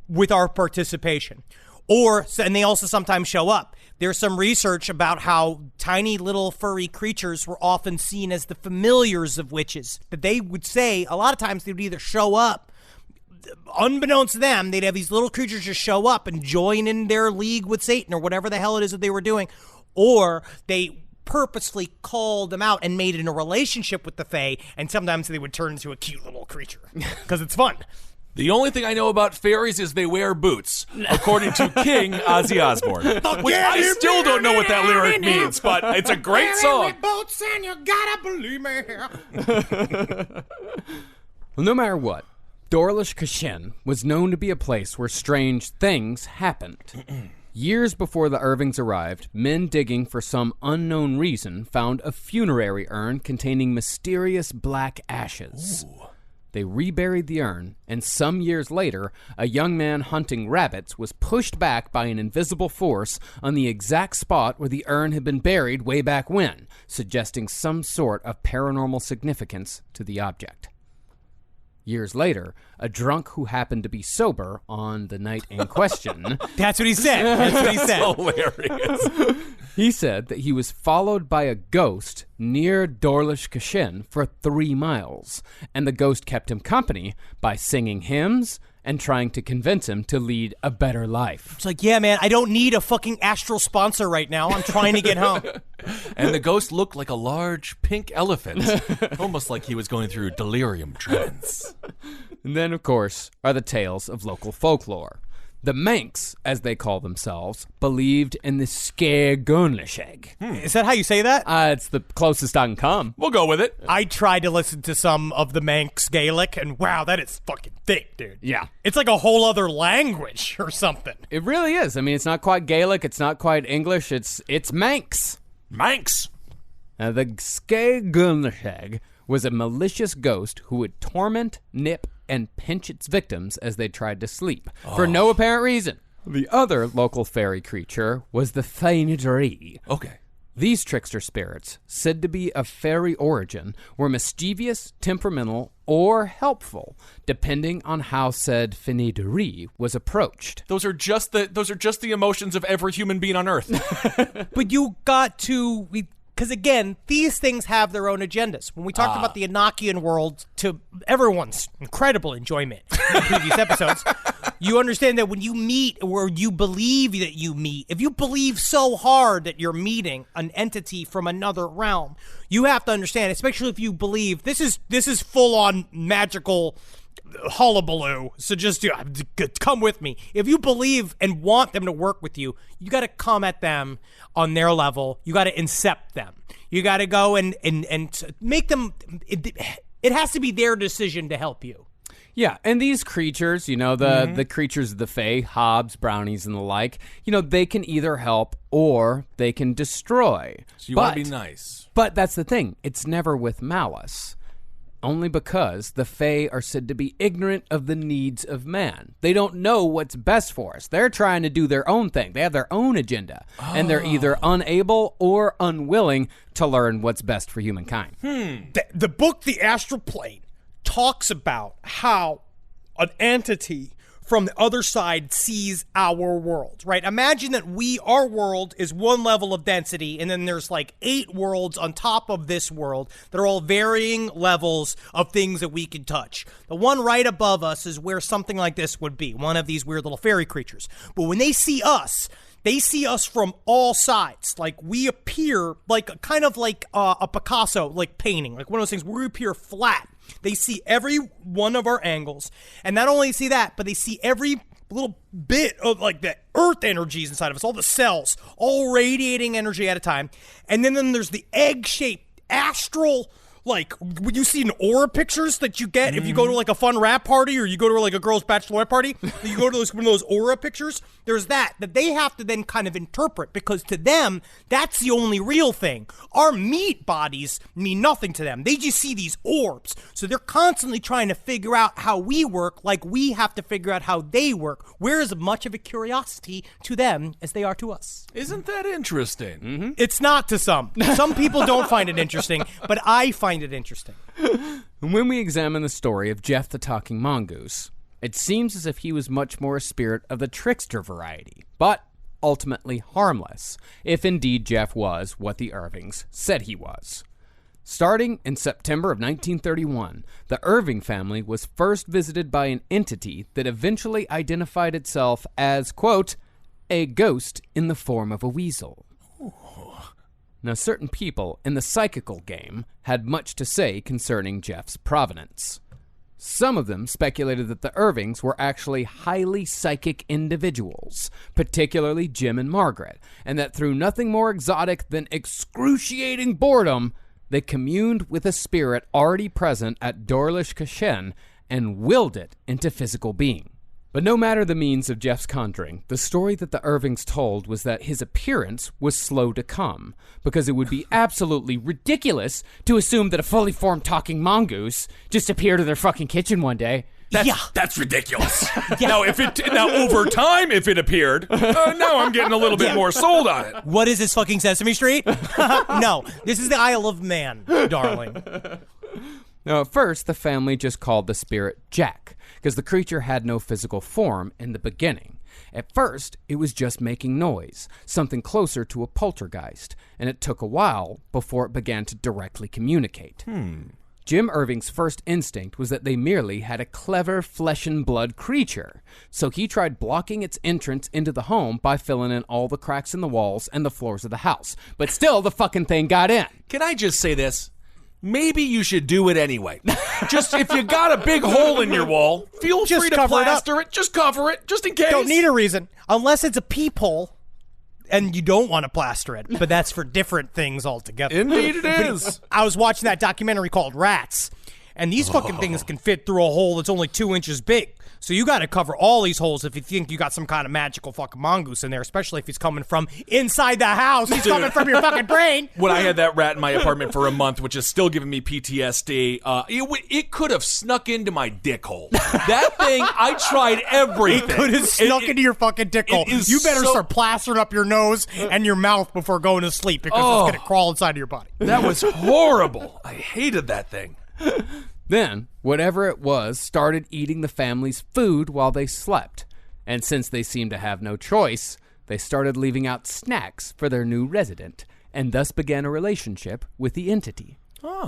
Speaker 3: with our participation. And they also sometimes show up. There's some research about how tiny little furry creatures were often seen as the familiars of witches. That they would say, a lot of times they would either show up, unbeknownst to them, they'd have these little creatures just show up and join in their league with Satan or whatever the hell it is that they were doing. Or they purposely called them out and made it in a relationship with the Fae, and sometimes they would turn into a cute little creature because it's fun.
Speaker 4: The only thing I know about fairies is they wear boots, according to King Ozzy Osbourne. Which I still don't know what that lyric means, but it's a great song.
Speaker 3: Boats and you gotta believe me.
Speaker 5: Well, no matter what, Dorlish Kashin was known to be a place where strange things happened. Years before the Irvings arrived, men digging for some unknown reason found a funerary urn containing mysterious black ashes. Ooh. They reburied the urn, and some years later, a young man hunting rabbits was pushed back by an invisible force on the exact spot where the urn had been buried way back when, suggesting some sort of paranormal significance to the object. Years later, a drunk who happened to be sober on the night in question...
Speaker 3: That's what he said. That's what he said.
Speaker 4: Hilarious.
Speaker 5: He said that he was followed by a ghost near Dorlish Kashin for 3 miles, and the ghost kept him company by singing hymns and trying to convince him to lead a better life.
Speaker 3: It's like, yeah, man, I don't need a fucking astral sponsor right now. I'm trying to get home.
Speaker 4: And the ghost looked like a large pink elephant, almost like he was going through delirium trance.
Speaker 5: And then, of course, are the tales of local folklore. The Manx, as they call themselves, believed in the Scairgunlasheg.
Speaker 3: Is that how you say that?
Speaker 5: It's the closest I can come.
Speaker 4: We'll go with it.
Speaker 3: I tried to listen to some of the Manx Gaelic, and wow, that is fucking thick, dude.
Speaker 5: Yeah.
Speaker 3: It's like a whole other language or something.
Speaker 5: It really is. I mean, it's not quite Gaelic. It's not quite English. It's Manx.
Speaker 4: Manx.
Speaker 5: Now, the Scairgunlasheg was a malicious ghost who would torment, nip, and pinch its victims as they tried to sleep, for no apparent reason. The other local fairy creature was the Fainidri.
Speaker 4: Okay.
Speaker 5: These trickster spirits, said to be of fairy origin, were mischievous, temperamental, or helpful, depending on how said Fainidri was approached.
Speaker 4: Those are just the emotions of every human being on Earth.
Speaker 3: But you got to... Because, again, these things have their own agendas. When we talked about the Enochian world to everyone's incredible enjoyment in previous episodes, you understand that when you meet or you believe that you meet, if you believe so hard that you're meeting an entity from another realm, you have to understand, especially if you believe this is full-on magical hullabaloo, so just come with me. If you believe and want them to work with you, you got to come at them on their level. You got to incept them. You got to go and make them. It has to be their decision to help you.
Speaker 5: Yeah, and these creatures, the creatures of the Fae, hobs, brownies, and the like, they can either help or they can destroy.
Speaker 4: So you want to be nice.
Speaker 5: But that's the thing. It's never with malice. Only because the Fae are said to be ignorant of the needs of man. They don't know what's best for us. They're trying to do their own thing. They have their own agenda. And they're either unable or unwilling to learn what's best for humankind.
Speaker 3: The book, The Astral Plane, talks about how an entity from the other side sees our world, right? Imagine that our world is one level of density, and then there's like 8 worlds on top of this world that are all varying levels of things that we can touch. The one right above us is where something like this would be, one of these weird little fairy creatures. But when they see us from all sides. Like, we appear like kind of like a Picasso like painting, like one of those things where we appear flat. They see every one of our angles, and not only see that, but they see every little bit of like the earth energies inside of us, all the cells, all radiating energy at a time. And then there's the egg-shaped astral, like when you see in aura pictures that you get if you go to like a fun rap party or you go to like a girl's bachelorette party, you go to one of those aura pictures, there's that they have to then kind of interpret, because to them, that's the only real thing. Our meat bodies mean nothing to them. They just see these orbs. So they're constantly trying to figure out how we work, like we have to figure out how they work. We're as much of a curiosity to them as they are to us.
Speaker 4: Isn't that interesting?
Speaker 5: Mm-hmm.
Speaker 3: It's not to some. Some people don't find it interesting, but I find it interesting.
Speaker 5: When we examine the story of Gef the Talking Mongoose, it seems as if he was much more a spirit of the trickster variety, but ultimately harmless, if indeed Gef was what the Irvings said he was. Starting in September of 1931, the Irving family was first visited by an entity that eventually identified itself as, quote, a ghost in the form of a weasel. Now, certain people in the psychical game had much to say concerning Jeff's provenance. Some of them speculated that the Irvings were actually highly psychic individuals, particularly Jim and Margaret, and that through nothing more exotic than excruciating boredom, they communed with a spirit already present at Dorlish Kashen and willed it into physical being. But no matter the means of Jeff's conjuring, the story that the Irvings told was that his appearance was slow to come, because it would be absolutely ridiculous to assume that a fully formed talking mongoose just appeared in their fucking kitchen one day.
Speaker 4: That's ridiculous. Now, over time, if it appeared, now I'm getting a little bit more sold on it.
Speaker 3: What is this, fucking Sesame Street? No, this is the Isle of Man, darling.
Speaker 5: Now, at first, the family just called the spirit Jack, because the creature had no physical form in the beginning. At first, it was just making noise, something closer to a poltergeist, and it took a while before it began to directly communicate. Jim Irving's first instinct was that they merely had a clever flesh and blood creature, so he tried blocking its entrance into the home by filling in all the cracks in the walls and the floors of the house. But still, the fucking thing got in.
Speaker 4: Can I just say this? Maybe you should do it anyway. Just if you got a big hole in your wall, feel free to plaster it. Just cover it, just in case.
Speaker 3: Don't need a reason. Unless it's a peephole and you don't want to plaster it. But that's for different things altogether.
Speaker 4: Indeed it is.
Speaker 3: I was watching that documentary called Rats, and these fucking things can fit through a hole that's only 2 inches big. So you got to cover all these holes if you think you got some kind of magical fucking mongoose in there, especially if he's coming from inside the house. He's coming from your fucking brain.
Speaker 4: When I had that rat in my apartment for a month, which is still giving me PTSD, it could have snuck into my dick hole. That thing, I tried everything.
Speaker 3: It could have snuck into your fucking dick hole. You better start plastering up your nose and your mouth before going to sleep, because it's going to crawl inside of your body.
Speaker 4: That was horrible. I hated that thing.
Speaker 5: Then, whatever it was started eating the family's food while they slept. And since they seemed to have no choice, they started leaving out snacks for their new resident, and thus began a relationship with the entity.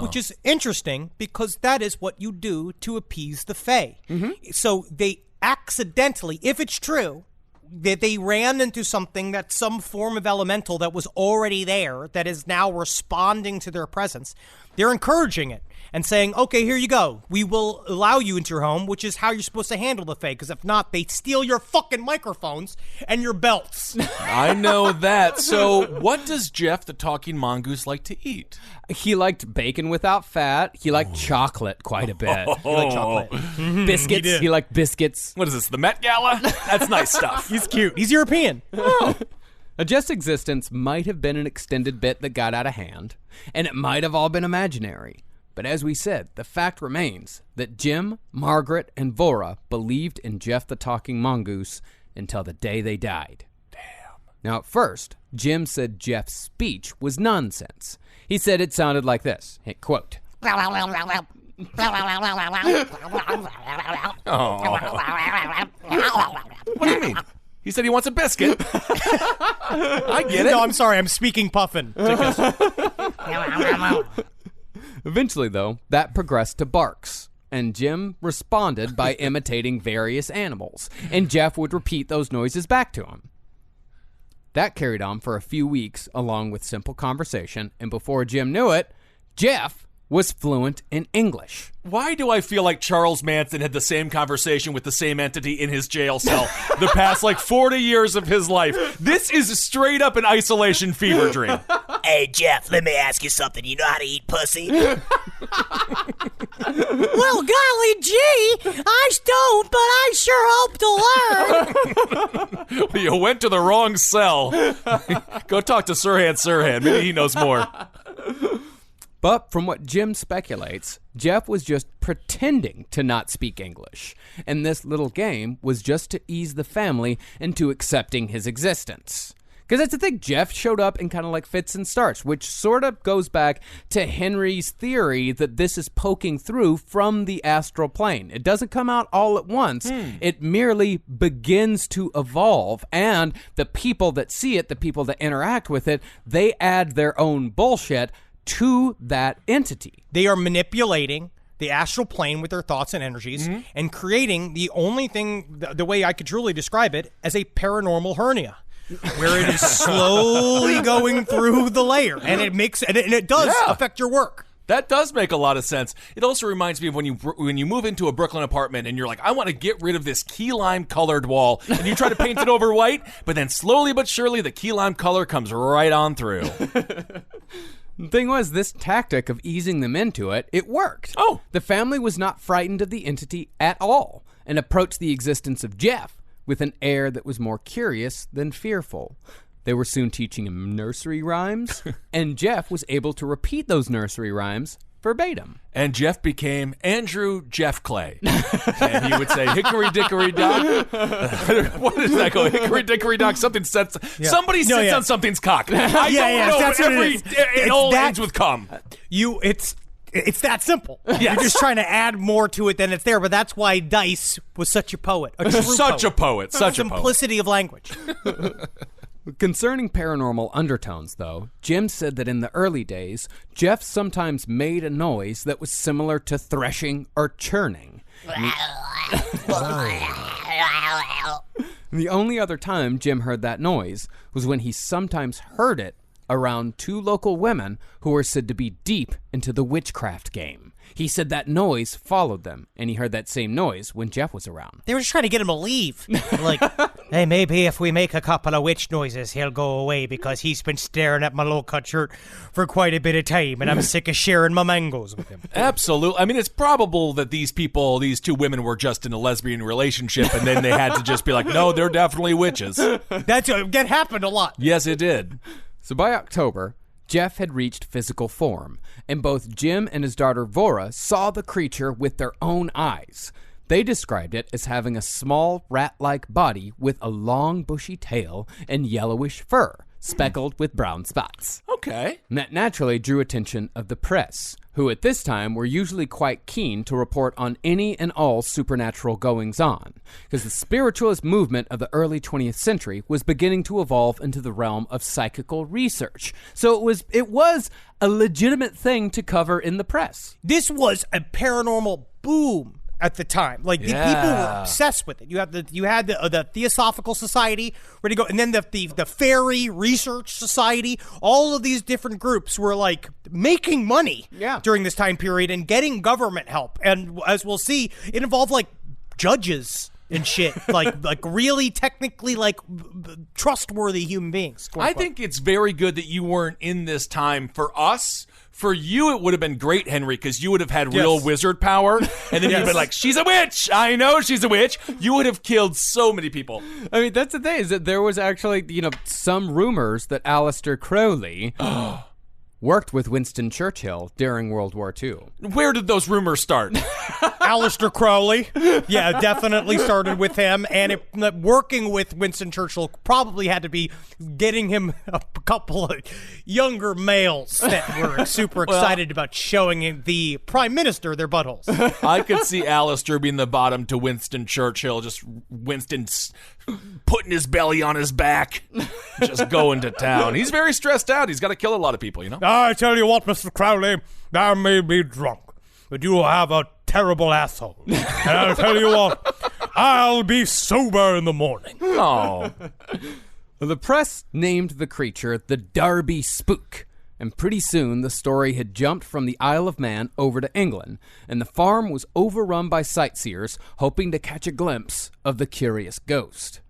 Speaker 3: Which is interesting, because that is what you do to appease the Fae. So they accidentally, if it's true, that they ran into something that's some form of elemental that was already there, that is now responding to their presence. They're encouraging it and saying, okay, here you go. We will allow you into your home, which is how you're supposed to handle the Fae, because if not, they steal your fucking microphones and your belts.
Speaker 4: I know that. So what does Gef the Talking Mongoose like to eat?
Speaker 5: He liked bacon without fat. He liked chocolate quite a bit.
Speaker 3: He liked chocolate.
Speaker 5: Biscuits. He liked biscuits.
Speaker 4: What is this, the Met Gala? That's nice stuff.
Speaker 3: He's cute. He's European.
Speaker 5: A Jeff's existence might have been an extended bit that got out of hand, and it might have all been imaginary. But as we said, the fact remains that Jim, Margaret, and Vora believed in Gef the Talking Mongoose until the day they died. Damn. Now, at first, Jim said Jeff's speech was nonsense. He said it sounded like this, quote,
Speaker 4: Oh. What do you mean? He said he wants a biscuit. I get it.
Speaker 3: No, I'm sorry. I'm speaking puffin.
Speaker 5: Eventually, though, that progressed to barks, and Jim responded by imitating various animals, and Gef would repeat those noises back to him. That carried on for a few weeks, along with simple conversation, and before Jim knew it, Gef was fluent in English.
Speaker 4: Why do I feel like Charles Manson had the same conversation with the same entity in his jail cell the past, 40 years of his life? This is straight up an isolation fever dream.
Speaker 6: Hey, Gef, let me ask you something. You know how to eat pussy?
Speaker 7: Well, golly gee, I don't, but I sure hope to learn.
Speaker 4: You went to the wrong cell. Go talk to Sirhan. Maybe he knows more.
Speaker 5: But from what Jim speculates, Gef was just pretending to not speak English, and this little game was just to ease the family into accepting his existence. Because that's the thing, Gef showed up in kind of fits and starts, which sort of goes back to Henry's theory that this is poking through from the astral plane. It doesn't come out all at once. It merely begins to evolve, and the people that see it, the people that interact with it, they add their own bullshit to that entity.
Speaker 3: They are manipulating the astral plane with their thoughts and energies and creating the only thing, the way I could truly describe it, as a paranormal hernia. where it is slowly going through the layer, and it does affect your work.
Speaker 4: That does make a lot of sense. It also reminds me of when you move into a Brooklyn apartment and you're like, I want to get rid of this key lime colored wall, and you try to paint it over white, but then slowly but surely the key lime color comes right on through.
Speaker 5: The thing was, this tactic of easing them into it, it worked.
Speaker 4: Oh.
Speaker 5: The family was not frightened of the entity at all and approached the existence of Gef with an air that was more curious than fearful. They were soon teaching him nursery rhymes, and Gef was able to repeat those nursery rhymes verbatim.
Speaker 4: And Gef became Andrew Jeff Clay. And he would say, hickory dickory dock. What does that go? Hickory dickory dock, something sets. Yeah. Somebody sits on something's cock. I don't know,
Speaker 3: that's
Speaker 4: but
Speaker 3: what it is.
Speaker 4: It all ends with cum.
Speaker 3: It's that simple.
Speaker 4: Yes.
Speaker 3: You're just trying to add more to it than it's there, but that's why Dice was such a poet.
Speaker 4: Such a poet.
Speaker 3: Simplicity of language.
Speaker 5: Concerning paranormal undertones, though, Jim said that in the early days, Gef sometimes made a noise that was similar to threshing or churning. The only other time Jim heard that noise was when he sometimes heard it around two local women who were said to be deep into the witchcraft game. He said that noise followed them, and he heard that same noise when Gef was around.
Speaker 3: They were just trying to get him to leave. Like, hey, maybe if we make a couple of witch noises, he'll go away because he's been staring at my low-cut shirt for quite a bit of time, and I'm sick of sharing my mangoes with him.
Speaker 4: Absolutely. I mean, it's probable that these two women were just in a lesbian relationship, and then they had to just be like, no, they're definitely witches.
Speaker 3: That happened a lot.
Speaker 4: Yes, it did.
Speaker 5: So by October, Gef had reached physical form, and both Jim and his daughter Vora saw the creature with their own eyes. They described it as having a small rat-like body with a long bushy tail and yellowish fur, speckled with brown spots.
Speaker 4: Okay.
Speaker 5: And that naturally drew attention of the press, who at this time were usually quite keen to report on any and all supernatural goings-on, because the spiritualist movement of the early 20th century was beginning to evolve into the realm of psychical research. So it was a legitimate thing to cover in the press.
Speaker 3: This was a paranormal boom at the time. Like, the people were obsessed with it. You had the Theosophical Society ready to go, and then the Fairy Research Society. All of these different groups were like making money during this time period and getting government help. And as we'll see, it involved like judges and shit, like really technically like trustworthy human beings.
Speaker 4: I think it's very good that you weren't in this time. For us, for you, it would have been great, Henry, because you would have had real wizard power, and then you'd been like, she's a witch! I know she's a witch! You would have killed so many people.
Speaker 5: I mean, that's the thing, is that there was actually, some rumors that Aleister Crowley worked with Winston Churchill during World War II.
Speaker 4: Where did those rumors start?
Speaker 3: Aleister Crowley. Yeah, definitely started with him. And working with Winston Churchill probably had to be getting him a couple of younger males that were super excited about showing the Prime Minister their buttholes.
Speaker 4: I could see Aleister being the bottom to Winston Churchill, just Winston putting his belly on his back, just going to town. He's very stressed out. He's got to kill a lot of people,
Speaker 3: I tell you what, Mr. Crowley, I may be drunk, but you have a terrible asshole. And I'll tell you what, I'll be sober in the morning.
Speaker 4: Oh.
Speaker 5: The press named the creature the Derby Spook, and pretty soon the story had jumped from the Isle of Man over to England, and the farm was overrun by sightseers hoping to catch a glimpse of the curious ghost.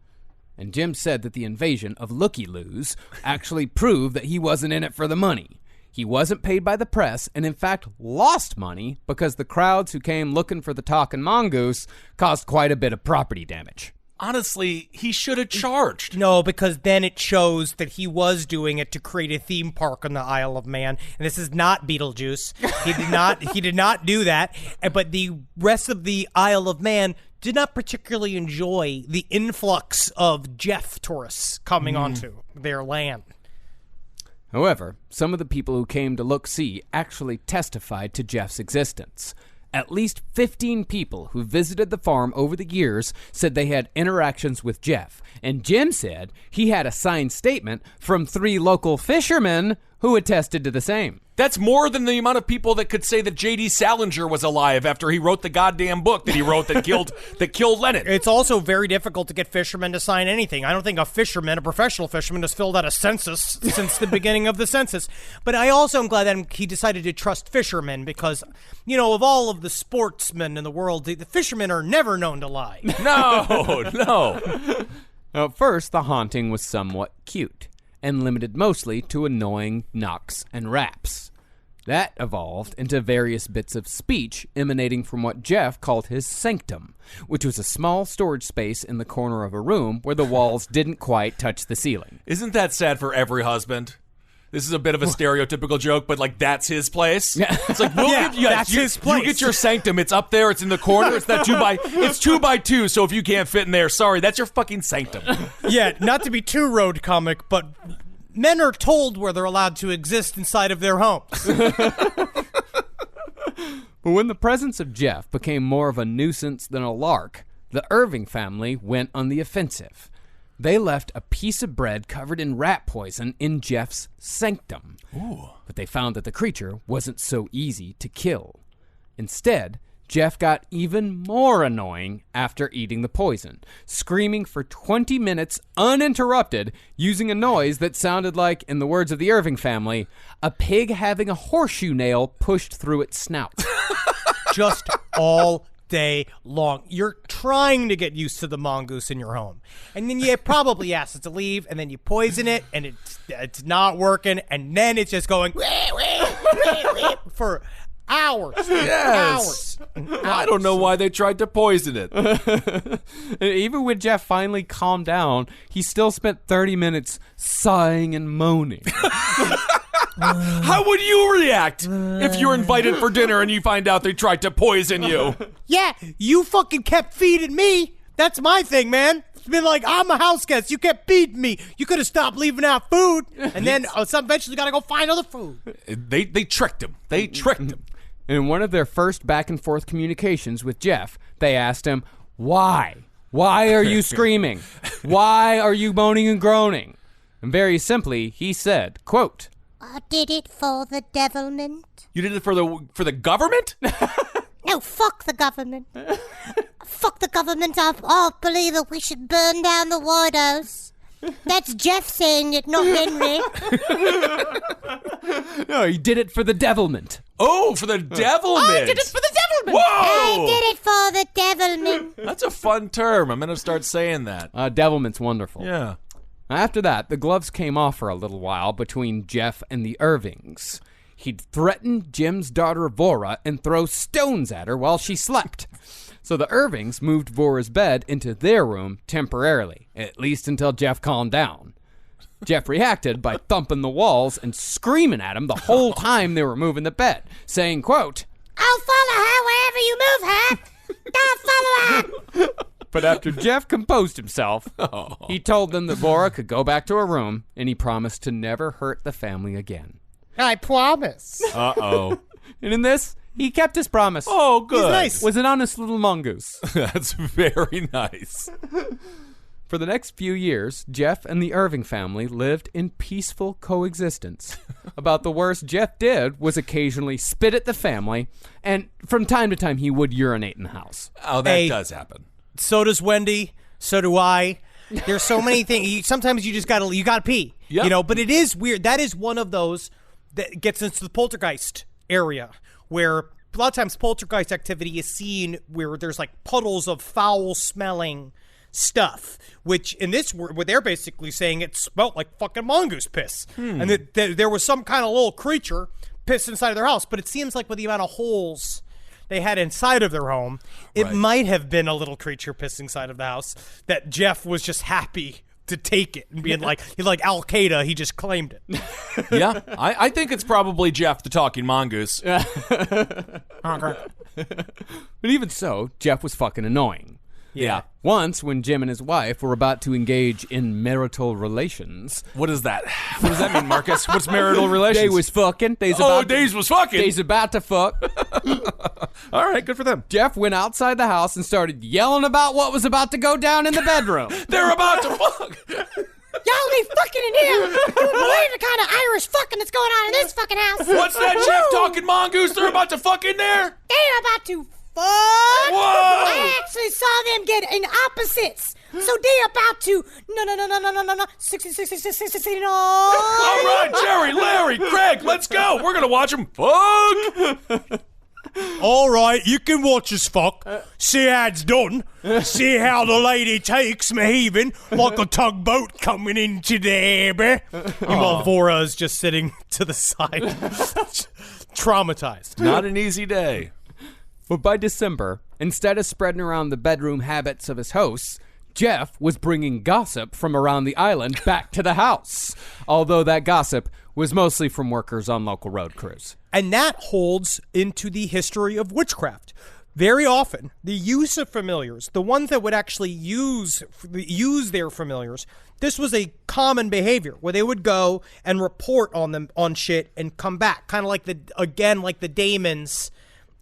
Speaker 5: And Jim said that the invasion of looky-loos actually proved that he wasn't in it for the money. He wasn't paid by the press, and in fact lost money because the crowds who came looking for the talking mongoose caused quite a bit of property damage.
Speaker 4: Honestly, he should have charged.
Speaker 3: No, because then it shows that he was doing it to create a theme park on the Isle of Man. And this is not Beetlejuice. He did not do that. But the rest of the Isle of Man did not particularly enjoy the influx of Gef tourists coming onto their land.
Speaker 5: However, some of the people who came to look-see actually testified to Gef's existence. At least 15 people who visited the farm over the years said they had interactions with Gef, and Jim said he had a signed statement from 3 local fishermen who attested to the same.
Speaker 4: That's more than the amount of people that could say that J.D. Salinger was alive after he wrote the goddamn book that he wrote that killed Lenin.
Speaker 3: It's also very difficult to get fishermen to sign anything. I don't think a professional fisherman, has filled out a census since the beginning of the census. But I also am glad that he decided to trust fishermen because, of all of the sportsmen in the world, the fishermen are never known to lie.
Speaker 4: No.
Speaker 5: At first, the haunting was somewhat cute and limited mostly to annoying knocks and raps. That evolved into various bits of speech emanating from what Gef called his sanctum, which was a small storage space in the corner of a room where the walls didn't quite touch the ceiling.
Speaker 4: Isn't that sad for every husband? This is a bit of a stereotypical joke, but that's his place. Yeah. It's like
Speaker 3: that's his place.
Speaker 4: You get your sanctum. It's up there. It's in the corner. It's that 2x2. So if you can't fit in there, sorry, that's your fucking sanctum.
Speaker 3: Yeah, not to be too road comic, but men are told where they're allowed to exist inside of their homes.
Speaker 5: But when the presence of Gef became more of a nuisance than a lark, the Irving family went on the offensive. They left a piece of bread covered in rat poison in Gef's sanctum. Ooh. But they found that the creature wasn't so easy to kill. Instead, Gef got even more annoying after eating the poison, screaming for 20 minutes uninterrupted, using a noise that sounded like, in the words of the Irving family, a pig having a horseshoe nail pushed through its snout.
Speaker 3: Just all day long. You're trying to get used to the mongoose in your home. And then you probably ask it to leave, and then you poison it, and it's not working, and then it's just going for hours.
Speaker 4: Yes.
Speaker 3: Hours.
Speaker 4: I don't know why they tried to poison it.
Speaker 5: Even when Gef finally calmed down, he still spent 30 minutes sighing and moaning.
Speaker 4: How would you react if you're invited for dinner and you find out they tried to poison you?
Speaker 3: Yeah, you fucking kept feeding me. That's my thing, man. It's been like, I'm a house guest. You kept feeding me. You could have stopped leaving out food, and then eventually got to go find other food.
Speaker 4: They tricked him. They tricked him.
Speaker 5: In one of their first back-and-forth communications with Gef, they asked him, why? Why are you screaming? Why are you moaning and groaning? And very simply, he said, quote,
Speaker 7: I did it for the devilment.
Speaker 4: You did it for the government?
Speaker 7: No, fuck the government. Fuck the government. I believe that we should burn down the White House. That's Gef saying it, not Henry.
Speaker 5: No, he did it for the devilment.
Speaker 4: Oh, for the devilment.
Speaker 7: I did it for the devilment.
Speaker 4: Whoa!
Speaker 7: I did it for the devilment.
Speaker 4: That's a fun term. I'm going to start saying that.
Speaker 5: Devilment's wonderful.
Speaker 4: Yeah.
Speaker 5: After that, the gloves came off for a little while between Gef and the Irvings. He'd threaten Jim's daughter Vora and throw stones at her while she slept. So the Irvings moved Vora's bed into their room temporarily, at least until Gef calmed down. Gef reacted by thumping the walls and screaming at him the whole time they were moving the bed, saying, quote,
Speaker 7: I'll follow her wherever you move her. Don't follow her.
Speaker 5: But after Gef composed himself, he told them that Vora could go back to her room, and he promised to never hurt the family again.
Speaker 3: I promise.
Speaker 4: Uh-oh.
Speaker 5: And in this, he kept his promise.
Speaker 4: Oh, good.
Speaker 3: He's nice.
Speaker 5: Was an honest little mongoose.
Speaker 4: That's very nice.
Speaker 5: For the next few years, Gef and the Irving family lived in peaceful coexistence. About the worst Gef did was occasionally spit at the family, and from time to time he would urinate in the house.
Speaker 4: Oh, that does happen.
Speaker 3: So does Wendy. So do I. There's so many things. Sometimes you gotta pee.
Speaker 4: Yep.
Speaker 3: But it is weird. That is one of those that gets into the poltergeist area, where a lot of times poltergeist activity is seen where there's like puddles of foul-smelling stuff, which in this, where they're basically saying it smelled like fucking mongoose piss, and that there was some kind of little creature pissed inside of their house. But it seems like with the amount of holes they had inside of their home, it might have been a little creature pissing inside of the house that Gef was just happy to take it and being like Al Qaeda, he just claimed it.
Speaker 4: Yeah, I think it's probably Gef the Talking Mongoose.
Speaker 5: But even so, Gef was fucking annoying.
Speaker 4: Yeah.
Speaker 5: Once, when Jim and his wife were about to engage in marital relations.
Speaker 4: What is that? What does that mean, Marcus? What's marital relations?
Speaker 5: They was fucking.
Speaker 4: Days was fucking.
Speaker 5: They's about to fuck.
Speaker 4: All right, good for them.
Speaker 5: Gef went outside the house and started yelling about what was about to go down in the bedroom.
Speaker 4: They're about to fuck.
Speaker 7: Y'all be fucking in here. You wouldn't believe the kind of Irish fucking that's going on in this fucking house.
Speaker 4: What's that, Gef Talking Mongoose? They're about to fuck in there?
Speaker 7: They're about to fuck.
Speaker 4: Whoa!
Speaker 7: I actually saw them get in opposites. So they're about to no 60 no.
Speaker 4: All right, Jerry, Larry, Craig, let's go. We're gonna watch them fuck.
Speaker 3: All right, you can watch us fuck. See how it's done. See how the lady takes me heaving like a tugboat coming into the harbor. Meanwhile, Vora's just sitting to the side, traumatized.
Speaker 4: Not an easy day.
Speaker 5: But by December, instead of spreading around the bedroom habits of his hosts, Gef was bringing gossip from around the island back to the house, although that gossip was mostly from workers on local road crews.
Speaker 3: And that holds into the history of witchcraft. Very often, the use of familiars, the ones that would actually use their familiars, this was a common behavior where they would go and report on them on shit and come back, kind of like the daemons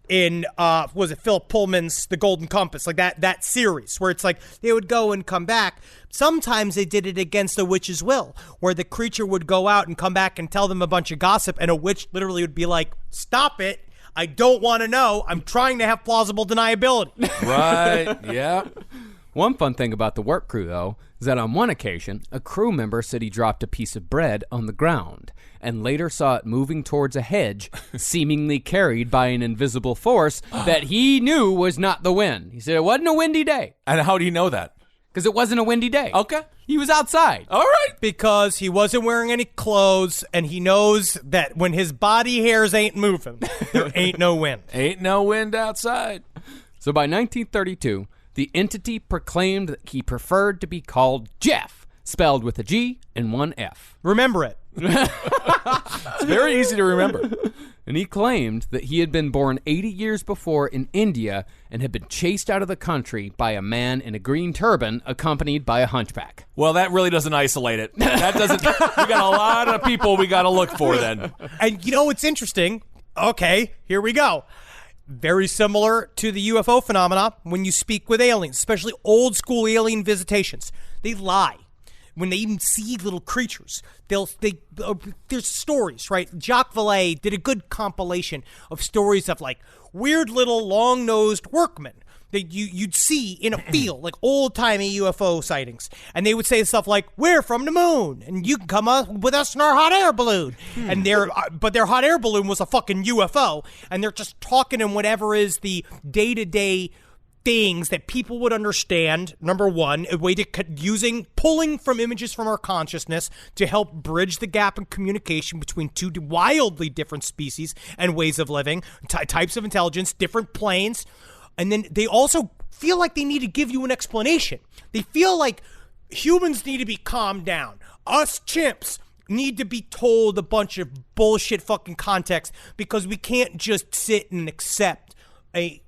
Speaker 3: in was it Philip Pullman's The Golden Compass, like that series where it's like they would go and come back. Sometimes they did it against a witch's will, where the creature would go out and come back and tell them a bunch of gossip, and a witch literally would be like, "Stop it. I don't want to know. I'm trying to have plausible deniability."
Speaker 4: Right, yeah.
Speaker 5: One fun thing about the work crew, though, is that on one occasion, a crew member said he dropped a piece of bread on the ground and later saw it moving towards a hedge, seemingly carried by an invisible force that he knew was not the wind. He said it wasn't a windy day.
Speaker 4: And how do you know that?
Speaker 5: Because it wasn't a windy day.
Speaker 4: Okay.
Speaker 5: He was outside.
Speaker 4: All right.
Speaker 3: Because he wasn't wearing any clothes, and he knows that when his body hairs ain't moving, there ain't no wind.
Speaker 4: Ain't no wind outside.
Speaker 5: So by 1932, the entity proclaimed that he preferred to be called Gef, spelled with a G and one F.
Speaker 3: Remember it.
Speaker 4: It's very easy to remember.
Speaker 5: And he claimed that he had been born 80 years before in India and had been chased out of the country by a man in a green turban accompanied by a hunchback.
Speaker 4: Well, that really doesn't isolate it. That doesn't. We got a lot of people we got to look for then.
Speaker 3: And you know what's interesting? Okay, here we go. Very similar to the UFO phenomena when you speak with aliens, especially old school alien visitations. They lie. When they even see little creatures, there's stories, right? Jacques Vallée did a good compilation of stories of like weird little long-nosed workmen that you'd see in a field, like old-timey UFO sightings. And they would say stuff like, "We're from the moon, and you can come up with us in our hot air balloon." And but their hot air balloon was a fucking UFO, and they're just talking in whatever is the day-to-day things that people would understand. Number one, a way to pulling from images from our consciousness to help bridge the gap in communication between two wildly different species and ways of living, types of intelligence, different planes. And then they also feel like they need to give you an explanation. They feel like humans need to be calmed down. Us chimps need to be told a bunch of bullshit fucking context because we can't just sit and accept a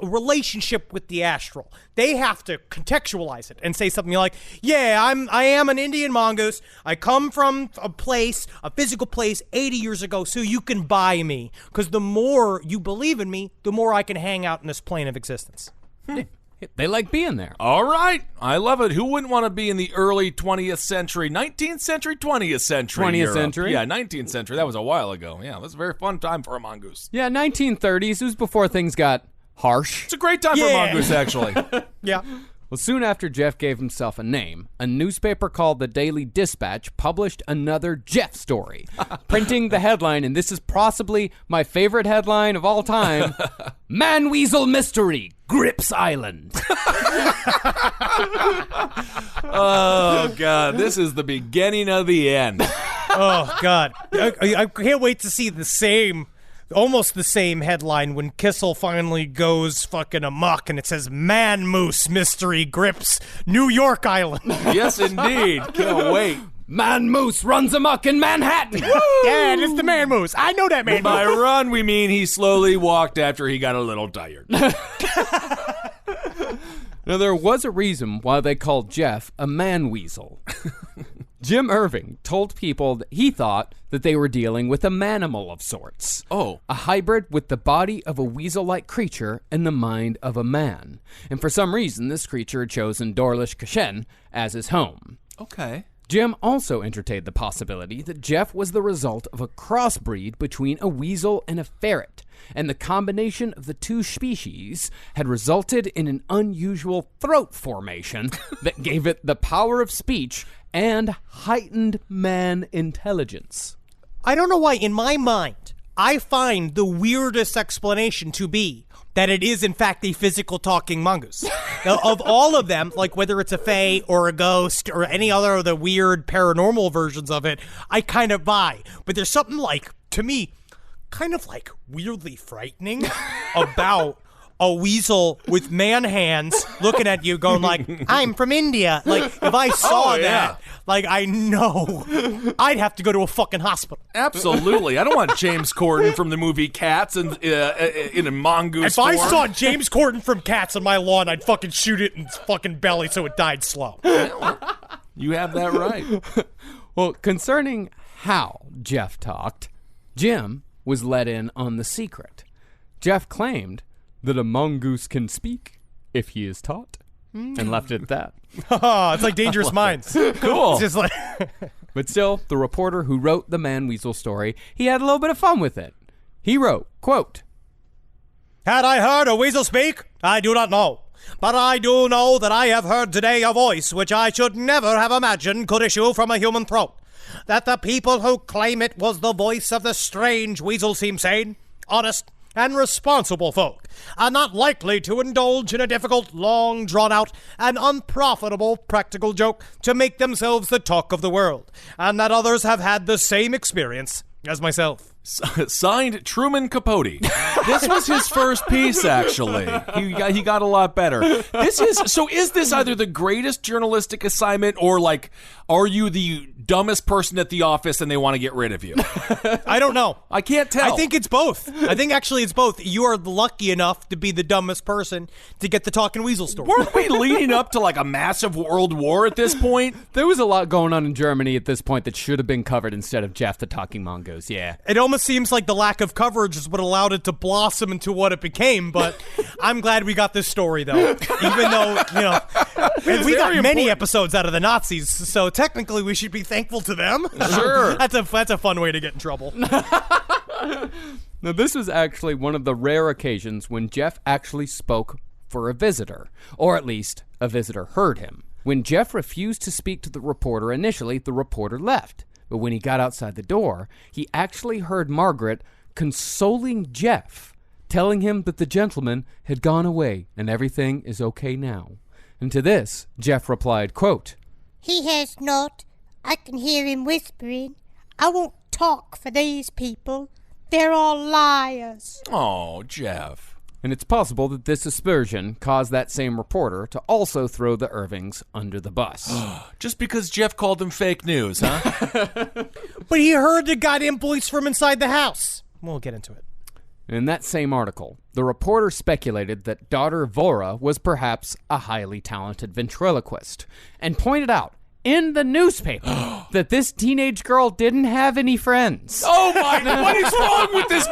Speaker 3: relationship with the astral. They have to contextualize it and say something like, "Yeah, I am an Indian mongoose. I come from a physical place 80 years ago, so you can buy me. Because the more you believe in me, the more I can hang out in this plane of existence."
Speaker 5: They like being there.
Speaker 4: All right. I love it. Who wouldn't want to be in the early 20th century, 19th century, 20th century?
Speaker 5: 20th century?
Speaker 4: Yeah, 19th century. That was a while ago. Yeah, that was a very fun time for a mongoose.
Speaker 5: Yeah, 1930s. It was before things got harsh.
Speaker 4: It's a great time for a mongoose, actually.
Speaker 3: Yeah.
Speaker 5: Well, soon after Gef gave himself a name, a newspaper called the Daily Dispatch published another Gef story, printing the headline, and this is possibly my favorite headline of all time, "Man Weasel Mystery, Grips Island."
Speaker 4: Oh, God. This is the beginning of the end.
Speaker 3: Oh, God. I can't wait to see almost the same headline when Kissel finally goes fucking amok and it says "Man Moose Mystery Grips New York Island."
Speaker 4: Yes, indeed. Can't wait.
Speaker 5: Man Moose runs amok in Manhattan.
Speaker 3: Yeah, it's the Man Moose. I know that Man
Speaker 4: By
Speaker 3: Moose.
Speaker 4: run, we mean he slowly walked after he got a little tired.
Speaker 5: Now, there was a reason why they called Gef a man weasel. Jim Irving told people that he thought that they were dealing with a manimal of sorts.
Speaker 4: Oh.
Speaker 5: A hybrid with the body of a weasel-like creature and the mind of a man. And for some reason, this creature had chosen Dorlish Kashen as his home.
Speaker 4: Okay.
Speaker 5: Jim also entertained the possibility that Gef was the result of a crossbreed between a weasel and a ferret, and the combination of the two species had resulted in an unusual throat formation that gave it the power of speech and heightened man intelligence.
Speaker 3: I don't know why, in my mind, I find the weirdest explanation to be that it is, in fact, a physical talking mongoose. Now, of all of them, like whether it's a fae or a ghost or any other of the weird paranormal versions of it, I kind of buy. But there's something like, to me, kind of like weirdly frightening about a weasel with man hands looking at you going like, I'm from India. Like, if I saw that, like, I know I'd have to go to a fucking hospital.
Speaker 4: Absolutely. I don't want James Corden from the movie Cats in a mongoose form.
Speaker 3: If I saw James Corden from Cats on my lawn, I'd fucking shoot it in its fucking belly so it died slow.
Speaker 4: You have that right.
Speaker 5: Well, concerning how Gef talked, Jim was let in on the secret. Gef claimed that a mongoose can speak if he is taught, and left it at that.
Speaker 3: It's like Dangerous Minds.
Speaker 4: Cool.
Speaker 3: It's just like...
Speaker 5: But still, the reporter who wrote the man-weasel story, he had a little bit of fun with it. He wrote, quote,
Speaker 3: Had I heard a weasel speak? I do not know. But I do know that I have heard today a voice which I should never have imagined could issue from a human throat. That the people who claim it was the voice of the strange weasel seem sane, honest, and responsible folk, are not likely to indulge in a difficult, long drawn-out, and unprofitable practical joke to make themselves the talk of the world, and that others have had the same experience as myself.
Speaker 4: Signed, Truman Capote. This was his first piece, actually. He got a lot better. Is this either the greatest journalistic assignment or, like, are you the dumbest person at the office and they want to get rid of you?
Speaker 3: I don't know.
Speaker 4: I can't tell.
Speaker 3: I think it's both. I think actually it's both. You are lucky enough to be the dumbest person to get the talking weasel story.
Speaker 4: Weren't we leading up to, like, a massive world war at this point?
Speaker 5: There was a lot going on in Germany at this point that should have been covered instead of Gef the Talking Mongoose, yeah.
Speaker 3: It almost seems like the lack of coverage is what allowed it to blossom into what it became, but I'm glad we got this story, though. Even though, and we got many episodes out of the Nazis, so technically we should be thankful to them.
Speaker 4: Sure.
Speaker 3: That's a fun way to get in trouble.
Speaker 5: Now, this was actually one of the rare occasions when Gef actually spoke for a visitor, or at least a visitor heard him. When Gef refused to speak to the reporter initially, the reporter left. But when he got outside the door, he actually heard Margaret consoling Gef, telling him that the gentleman had gone away and everything is okay now. And to this, Gef replied, quote,
Speaker 7: He has not. I can hear him whispering. I won't talk for these people. They're all liars.
Speaker 4: Oh, Gef.
Speaker 5: And it's possible that this aspersion caused that same reporter to also throw the Irvings under the bus.
Speaker 4: Just because Gef called them fake news, huh?
Speaker 3: But he heard the goddamn voice from inside the house. We'll get into it.
Speaker 5: In that same article, the reporter speculated that daughter Vora was perhaps a highly talented ventriloquist, and pointed out in the newspaper that this teenage girl didn't have any friends.
Speaker 4: Oh my, what is wrong with this?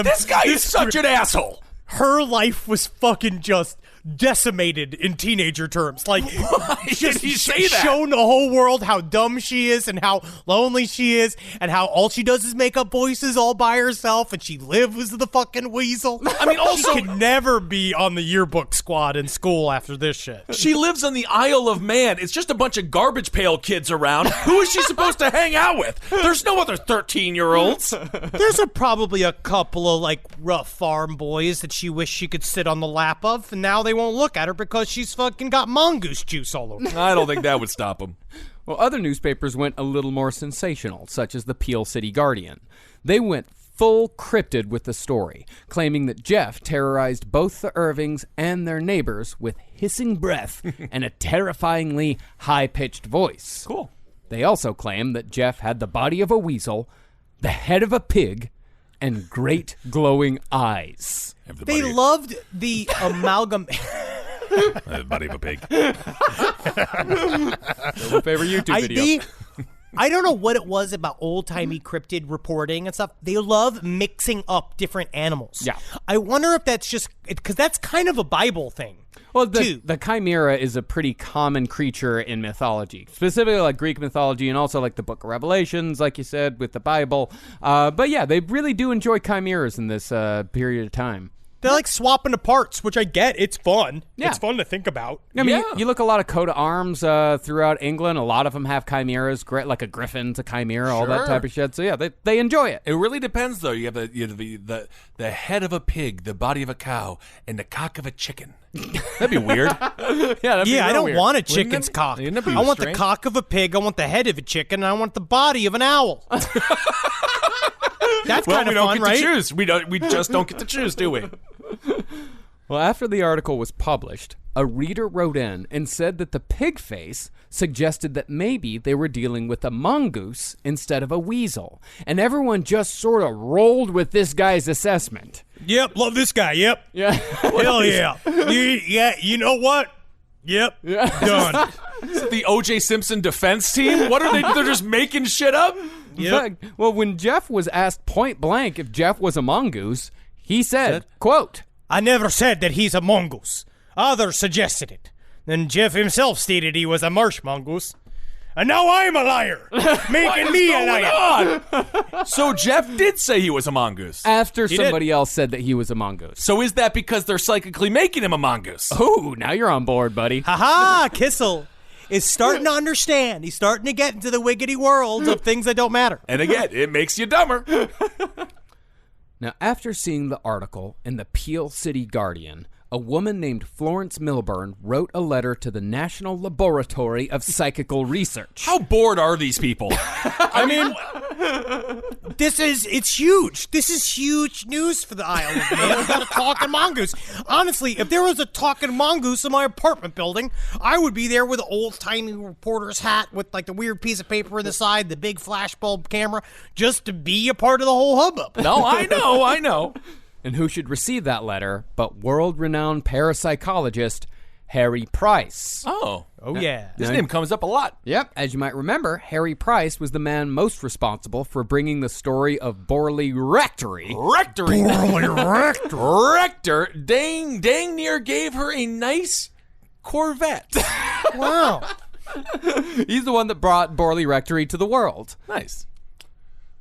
Speaker 4: This guy is such an asshole.
Speaker 3: Her life was fucking just decimated in teenager terms. Like,
Speaker 4: did he say that?
Speaker 3: Shown the whole world how dumb she is and how lonely she is and how all she does is make up voices all by herself and she lives the fucking weasel.
Speaker 4: I mean, also,
Speaker 3: she could never be on the yearbook squad in school after this shit.
Speaker 4: She lives on the Isle of Man. It's just a bunch of garbage pail kids around. Who is she supposed to hang out with? There's no other 13-year-olds.
Speaker 3: There's probably a couple of, like, rough farm boys that she wished she could sit on the lap of, and now they won't look at her because she's fucking got mongoose juice all over.
Speaker 4: I don't think that would stop him.
Speaker 5: Well, other newspapers went a little more sensational, such as the Peel City Guardian. They went full cryptid with the story, claiming that Gef terrorized both the Irvings and their neighbors with hissing breath and a terrifyingly high-pitched voice.
Speaker 4: Cool.
Speaker 5: They also claim that Gef had the body of a weasel, the head of a pig, and great glowing eyes.
Speaker 3: They loved the amalgam.
Speaker 4: Body of a pig.
Speaker 5: My favorite YouTube video.
Speaker 3: I don't know what it was about old-timey cryptid reporting and stuff. They love mixing up different animals.
Speaker 5: Yeah.
Speaker 3: I wonder if that's just because that's kind of a Bible thing.
Speaker 5: Well, the chimera is a pretty common creature in mythology, specifically like Greek mythology and also like the Book of Revelations, like you said, with the Bible. But yeah, they really do enjoy chimeras in this period of time.
Speaker 3: They like swapping the parts, which I get. It's fun.
Speaker 5: Yeah.
Speaker 3: It's fun to think about.
Speaker 5: I mean, you look a lot of coat of arms throughout England. A lot of them have chimeras, like a griffin's a chimera, all that type of shit. So yeah, they enjoy it.
Speaker 4: It really depends, though. You have the head of a pig, the body of a cow, and the cock of a chicken. That'd be weird.
Speaker 3: I don't want a chicken's cock.
Speaker 4: Wouldn't it be
Speaker 3: I want the
Speaker 4: strange?
Speaker 3: cock of a pig. I want the head of a chicken. And I want the body of an owl. That's kind of fun, right?
Speaker 4: To choose. We just don't get to choose, do we?
Speaker 5: Well, after the article was published, a reader wrote in and said that the pig face suggested that maybe they were dealing with a mongoose instead of a weasel. And everyone just sort of rolled with this guy's assessment.
Speaker 3: Yep, love this guy. Yep.
Speaker 5: Yeah.
Speaker 3: Hell yeah. You know what? Yep. Done.
Speaker 4: The O.J. Simpson defense team? What are they? They're just making shit up?
Speaker 5: Yep. Well, when Gef was asked point blank if Gef was a mongoose, he said, quote,
Speaker 3: I never said that he's a mongoose. Others suggested it. Then Gef himself stated he was a marsh mongoose. And now I'm a liar, making me a liar.
Speaker 4: So Gef did say he was a mongoose.
Speaker 5: After somebody else said that he was a mongoose.
Speaker 4: So is that because they're psychically making him a mongoose?
Speaker 5: Oh, now you're on board, buddy.
Speaker 3: Ha-ha, Kissel is starting to understand. He's starting to get into the wiggity world of things that don't matter.
Speaker 4: And again, it makes you dumber.
Speaker 5: Now, after seeing the article in the Peel City Guardian, a woman named Florence Milburn wrote a letter to the National Laboratory of Psychical Research.
Speaker 4: How bored are these people?
Speaker 3: I mean, it's huge. This is huge news for the Isle of Man. We got a talking mongoose. Honestly, if there was a talking mongoose in my apartment building, I would be there with an old-timey reporter's hat with like the weird piece of paper on the side, the big flashbulb camera, just to be a part of the whole hubbub.
Speaker 4: No, I know.
Speaker 5: And who should receive that letter but world-renowned parapsychologist Harry Price.
Speaker 4: Oh,
Speaker 3: yeah.
Speaker 4: His name comes up a lot.
Speaker 5: Yep. As you might remember, Harry Price was the man most responsible for bringing the story of Borley Rectory.
Speaker 4: Rector dang near gave her a nice Corvette.
Speaker 3: Wow.
Speaker 5: He's the one that brought Borley Rectory to the world.
Speaker 4: Nice.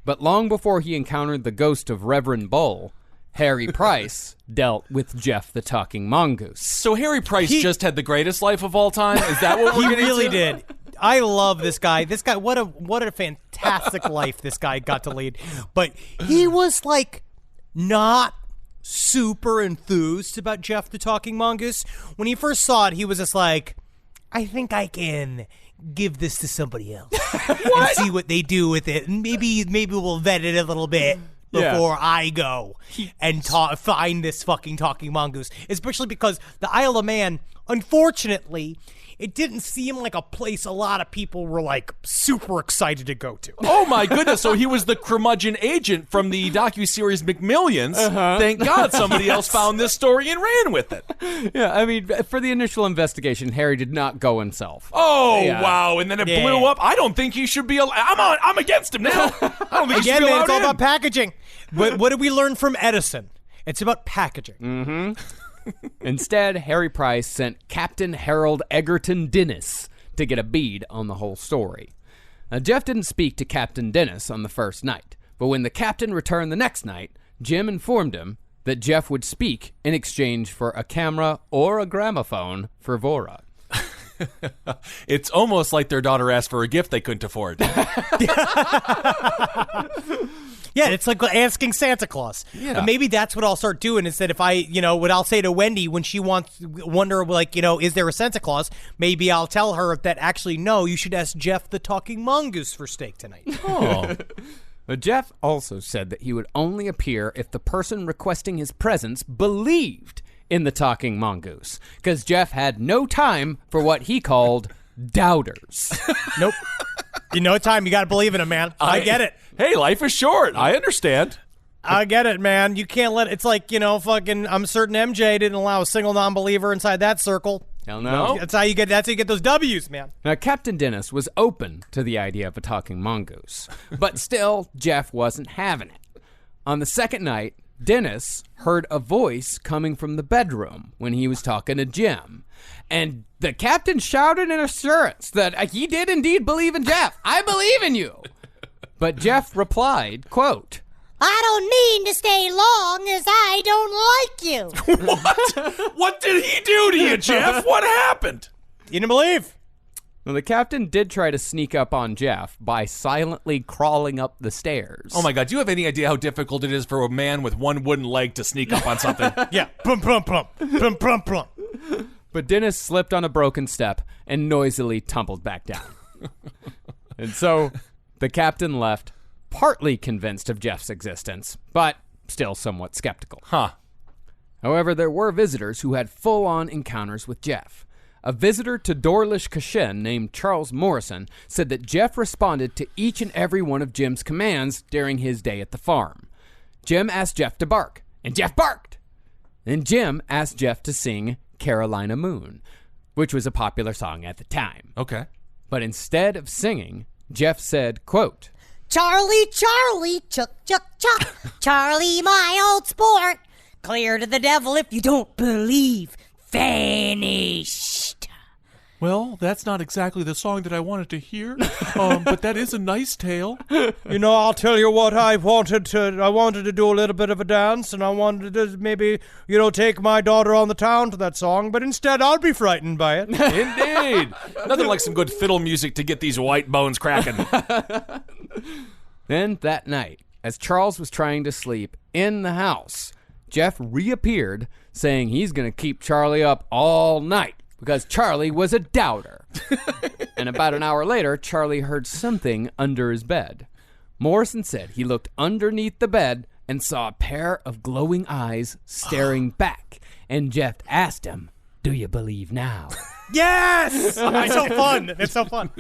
Speaker 5: But long before he encountered the ghost of Reverend Bull, Harry Price dealt with Gef the Talking Mongoose.
Speaker 4: So Harry Price just had the greatest life of all time? Is that what we're
Speaker 3: He
Speaker 4: getting
Speaker 3: really
Speaker 4: to?
Speaker 3: did. I love this guy. This guy, what a fantastic life this guy got to lead. But he was like not super enthused about Gef the Talking Mongoose. When he first saw it, he was just like, I think I can give this to somebody else and see what they do with it. And maybe we'll vet it a little bit before I go and find this fucking talking mongoose. Especially because the Isle of Man, unfortunately, it didn't seem like a place a lot of people were like super excited to go to.
Speaker 4: Oh my goodness, so he was the curmudgeon agent from the docuseries McMillions. Thank God somebody else found this story and ran with it.
Speaker 5: Yeah, I mean, for the initial investigation, Harry did not go himself.
Speaker 4: Oh, wow, and then it blew up. I don't think he should be I'm against him now. I don't think he should be allowed
Speaker 3: It's all
Speaker 4: in.
Speaker 3: about packaging. What did we learn from Edison? It's about packaging.
Speaker 5: Instead, Harry Price sent Captain Harold Egerton Dennis to get a bead on the whole story. Now, Gef didn't speak to Captain Dennis on the first night, but when the captain returned the next night, Jim informed him that Gef would speak in exchange for a camera or a gramophone for Vora.
Speaker 4: It's almost like their daughter asked for a gift they couldn't afford.
Speaker 3: Yeah, it's like asking Santa Claus.
Speaker 4: Yeah.
Speaker 3: But maybe that's what I'll start doing instead. If I, what I'll say to Wendy when she wonder, like, is there a Santa Claus? Maybe I'll tell her that actually, no, you should ask Gef the Talking Mongoose for steak tonight.
Speaker 4: Oh.
Speaker 5: But Gef also said that he would only appear if the person requesting his presence believed in the talking mongoose, because Gef had no time for what he called doubters.
Speaker 3: Nope. Time, you got to believe in him, man. I get it.
Speaker 4: Hey, life is short. I understand.
Speaker 3: I get it, man. You can't let it's like, I'm certain MJ didn't allow a single non-believer inside that circle.
Speaker 5: Hell no.
Speaker 3: That's how you get those W's, man.
Speaker 5: Now, Captain Dennis was open to the idea of a talking mongoose, but still, Gef wasn't having it. On the second night, Dennis heard a voice coming from the bedroom when he was talking to Jim. And the captain shouted in assurance that he did indeed believe in Gef. I believe in you. But Gef replied, quote,
Speaker 7: I don't mean to stay long as I don't like you.
Speaker 4: What? What did he do to you, Gef? What happened?
Speaker 3: You didn't believe?
Speaker 5: Well, the captain did try to sneak up on Gef by silently crawling up the stairs.
Speaker 4: Oh my God, do you have any idea how difficult it is for a man with one wooden leg to sneak up on something?
Speaker 3: Yeah. Plum, plum, plum. Plum, plum, plum.
Speaker 5: But Dennis slipped on a broken step and noisily tumbled back down. And so the captain left, partly convinced of Gef's existence, but still somewhat skeptical.
Speaker 4: Huh.
Speaker 5: However, there were visitors who had full-on encounters with Gef. A visitor to Dorlish Kashin named Charles Morrison said that Gef responded to each and every one of Jim's commands during his day at the farm. Jim asked Gef to bark, and Gef barked. Then Jim asked Gef to sing Carolina Moon, which was a popular song at the time.
Speaker 4: Okay.
Speaker 5: But instead of singing, Gef said, quote,
Speaker 7: Charlie, Charlie, chuck, chuck, chuck. Charlie, my old sport. Clear to the devil if you don't believe. Vanished.
Speaker 4: Well, that's not exactly the song that I wanted to hear, but that is a nice tale.
Speaker 3: You know, I'll tell you what, I wanted to do a little bit of a dance, and I wanted to maybe, take my daughter on the town to that song, but instead I'll be frightened by it.
Speaker 4: Indeed. Nothing like some good fiddle music to get these white bones cracking.
Speaker 5: Then that night, as Charles was trying to sleep in the house, Gef reappeared, saying he's going to keep Charlie up all night because Charlie was a doubter. And about an hour later, Charlie heard something under his bed. Morrison said he looked underneath the bed and saw a pair of glowing eyes staring back. And Gef asked him, do you believe now?
Speaker 3: Yes! It's so fun. It's so fun.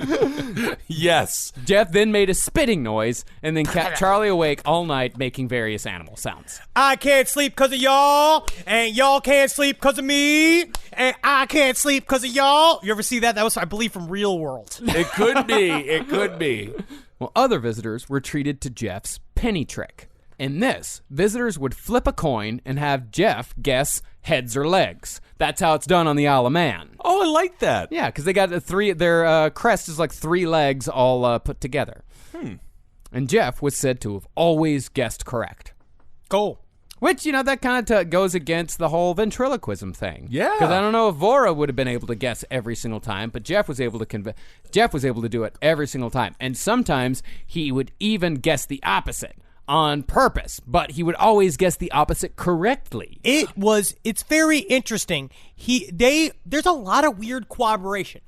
Speaker 4: Yes.
Speaker 5: Gef then made a spitting noise and then kept Charlie awake all night making various animal sounds.
Speaker 3: I can't sleep because of y'all, and y'all can't sleep because of me, and I can't sleep because of y'all. You ever see that? That was, I believe, from Real World.
Speaker 4: It could be. It could be.
Speaker 5: Well, other visitors were treated to Gef's penny trick. In this, visitors would flip a coin and have Gef guess heads or legs. That's how it's done on the Isle of Man.
Speaker 4: Oh, I like that.
Speaker 5: Yeah, because they got their crest is like 3 legs all put together. And Gef was said to have always guessed correct.
Speaker 3: Cool.
Speaker 5: Which, that kind of goes against the whole ventriloquism thing.
Speaker 4: Yeah.
Speaker 5: Because I don't know if Vora would have been able to guess every single time, but Gef was able to do it every single time. And sometimes he would even guess the opposite on purpose, but he would always guess the opposite correctly.
Speaker 3: It's very interesting. There's a lot of weird corroboration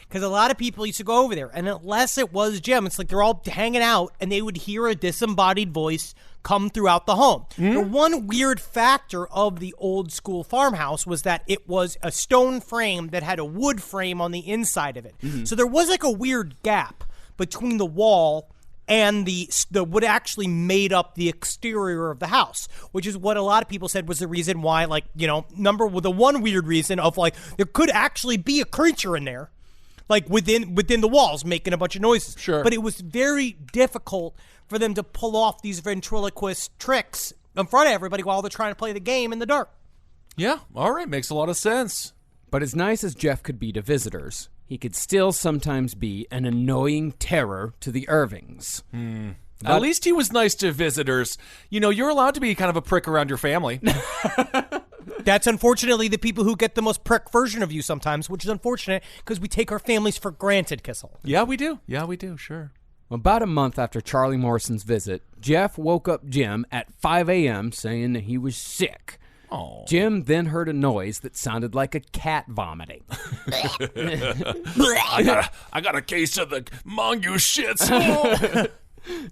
Speaker 3: because a lot of people used to go over there, and unless it was Jim, it's like they're all hanging out and they would hear a disembodied voice come throughout the home. The one weird factor of the old school farmhouse was that it was a stone frame that had a wood frame on the inside of it. So there was like a weird gap between the wall and the what actually made up the exterior of the house, which is what a lot of people said was the reason why, the one weird reason of there could actually be a creature in there, within the walls making a bunch of noises.
Speaker 4: Sure.
Speaker 3: But it was very difficult for them to pull off these ventriloquist tricks in front of everybody while they're trying to play the game in the dark.
Speaker 4: Yeah, all right, makes a lot of sense.
Speaker 5: But as nice as Gef could be to visitors, he could still sometimes be an annoying terror to the Irvings.
Speaker 4: At least he was nice to visitors. You're allowed to be kind of a prick around your family.
Speaker 3: That's unfortunately the people who get the most prick version of you sometimes, which is unfortunate because we take our families for granted, Kissel.
Speaker 4: Yeah, we do. Sure.
Speaker 5: About a month after Charlie Morrison's visit, Gef woke up Jim at 5 a.m. saying that he was sick.
Speaker 4: Oh.
Speaker 5: Jim then heard a noise that sounded like a cat vomiting.
Speaker 4: I got a case of the mongoose shits.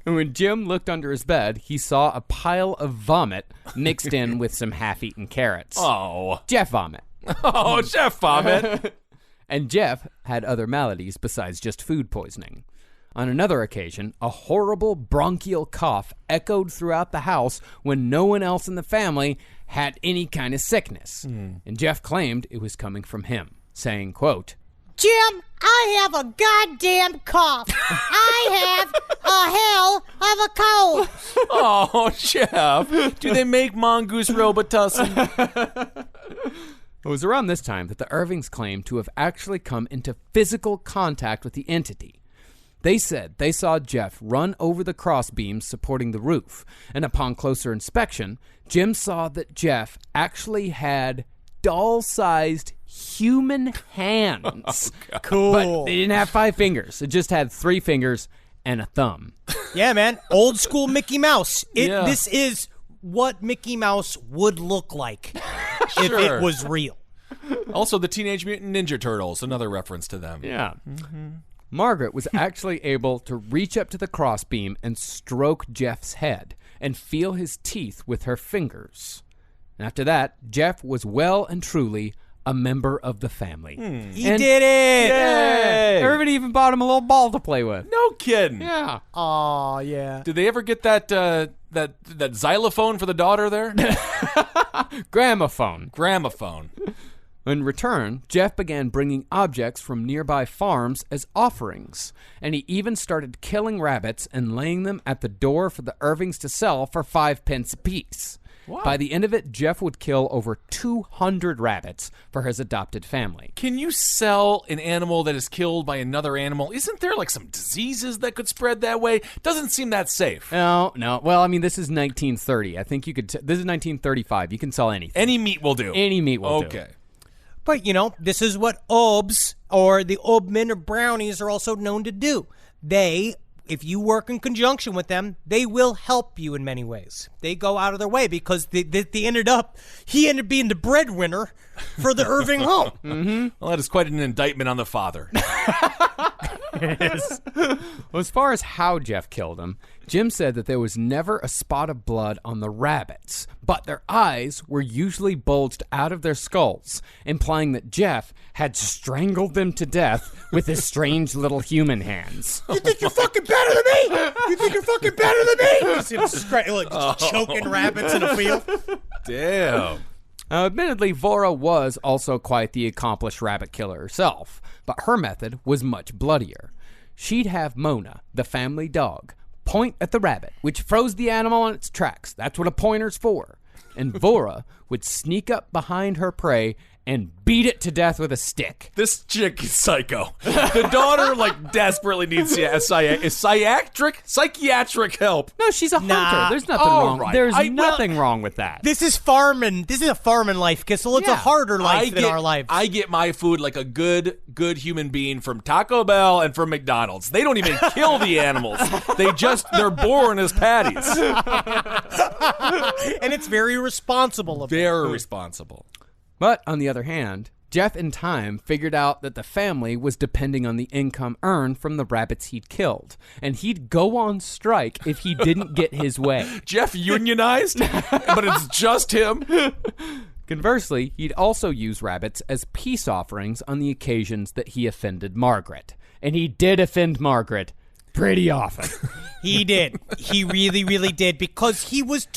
Speaker 5: And when Jim looked under his bed, he saw a pile of vomit mixed in with some half-eaten carrots.
Speaker 4: Oh.
Speaker 5: Gef vomit.
Speaker 4: Oh, Gef vomit.
Speaker 5: And Gef had other maladies besides just food poisoning. On another occasion, a horrible bronchial cough echoed throughout the house when no one else in the family had any kind of sickness. And Gef claimed it was coming from him, saying, quote,
Speaker 7: Jim, I have a goddamn cough. I have a hell of a cold.
Speaker 4: Oh, Jeff. Do they make mongoose Robitussin?
Speaker 5: It was around this time that the Irvings claimed to have actually come into physical contact with the entity. They said they saw Jeff run over the crossbeams supporting the roof, and upon closer inspection, Jim saw that Jeff actually had doll-sized human hands.
Speaker 4: Oh,
Speaker 3: Cool.
Speaker 5: But they didn't have 5 fingers. It just had 3 fingers and a thumb.
Speaker 3: Yeah, man. Old school Mickey Mouse.
Speaker 4: Yeah.
Speaker 3: This is what Mickey Mouse would look like if
Speaker 4: Sure.
Speaker 3: it was real.
Speaker 4: Also, the Teenage Mutant Ninja Turtles, another reference to them.
Speaker 5: Yeah. Margaret was actually able to reach up to the crossbeam and stroke Jeff's head and feel his teeth with her fingers. After that, Jeff was well and truly a member of the family.
Speaker 3: He did it.
Speaker 5: Yay! Everybody even bought him a little ball to play with.
Speaker 4: No kidding.
Speaker 5: Yeah.
Speaker 3: Oh, yeah.
Speaker 4: Did they ever get that xylophone for the daughter there?
Speaker 5: Gramophone.
Speaker 4: Gramophone.
Speaker 5: In return, Jeff began bringing objects from nearby farms as offerings, and he even started killing rabbits and laying them at the door for the Irvings to sell for 5 pence apiece.
Speaker 4: Wow.
Speaker 5: By the end of it, Jeff would kill over 200 rabbits for his adopted family.
Speaker 4: Can you sell an animal that is killed by another animal? Isn't there like some diseases that could spread that way? Doesn't seem that safe.
Speaker 5: No. Well, I mean, this is 1930. I think you could. This is 1935. You can sell anything.
Speaker 4: Any meat will do.
Speaker 5: Any meat will do.
Speaker 4: Okay.
Speaker 3: But, this is what obs or the obmen or brownies are also known to do. They, if you work in conjunction with them, they will help you in many ways. They go out of their way because he ended up being the breadwinner for the Irving home.
Speaker 4: Mm-hmm. Well, that is quite an indictment on the father.
Speaker 3: It is.
Speaker 5: Well, as far as how Jeff killed him, Jim said that there was never a spot of blood on the rabbits, but their eyes were usually bulged out of their skulls, implying that Jeff had strangled them to death with his strange little human hands.
Speaker 3: You think you're fucking better than me? You think you're fucking better than me? You see him just choking rabbits in a field.
Speaker 4: Damn.
Speaker 5: Admittedly, Vora was also quite the accomplished rabbit killer herself, but her method was much bloodier. She'd have Mona, the family dog, point at the rabbit, which froze the animal in its tracks. That's what a pointer's for. And Vora would sneak up behind her prey and beat it to death with a stick.
Speaker 4: This chick is psycho. The daughter, desperately needs psychiatric help.
Speaker 5: No, she's a hunter. There's nothing wrong.
Speaker 4: Right.
Speaker 5: There's nothing wrong with that.
Speaker 3: This is farming. This is a farming life, Kissel. It's a harder life than our lives.
Speaker 4: I get my food like a good human being from Taco Bell and from McDonald's. They don't even kill the animals. They're born as patties.
Speaker 3: And it's very responsible of them.
Speaker 4: Very responsible.
Speaker 5: But on the other hand, Jeff in time figured out that the family was depending on the income earned from the rabbits he'd killed, and he'd go on strike if he didn't get his way.
Speaker 4: Jeff unionized, but it's just him.
Speaker 5: Conversely, he'd also use rabbits as peace offerings on the occasions that he offended Margaret. And he did offend Margaret pretty often.
Speaker 3: He did. He really, really did, because he was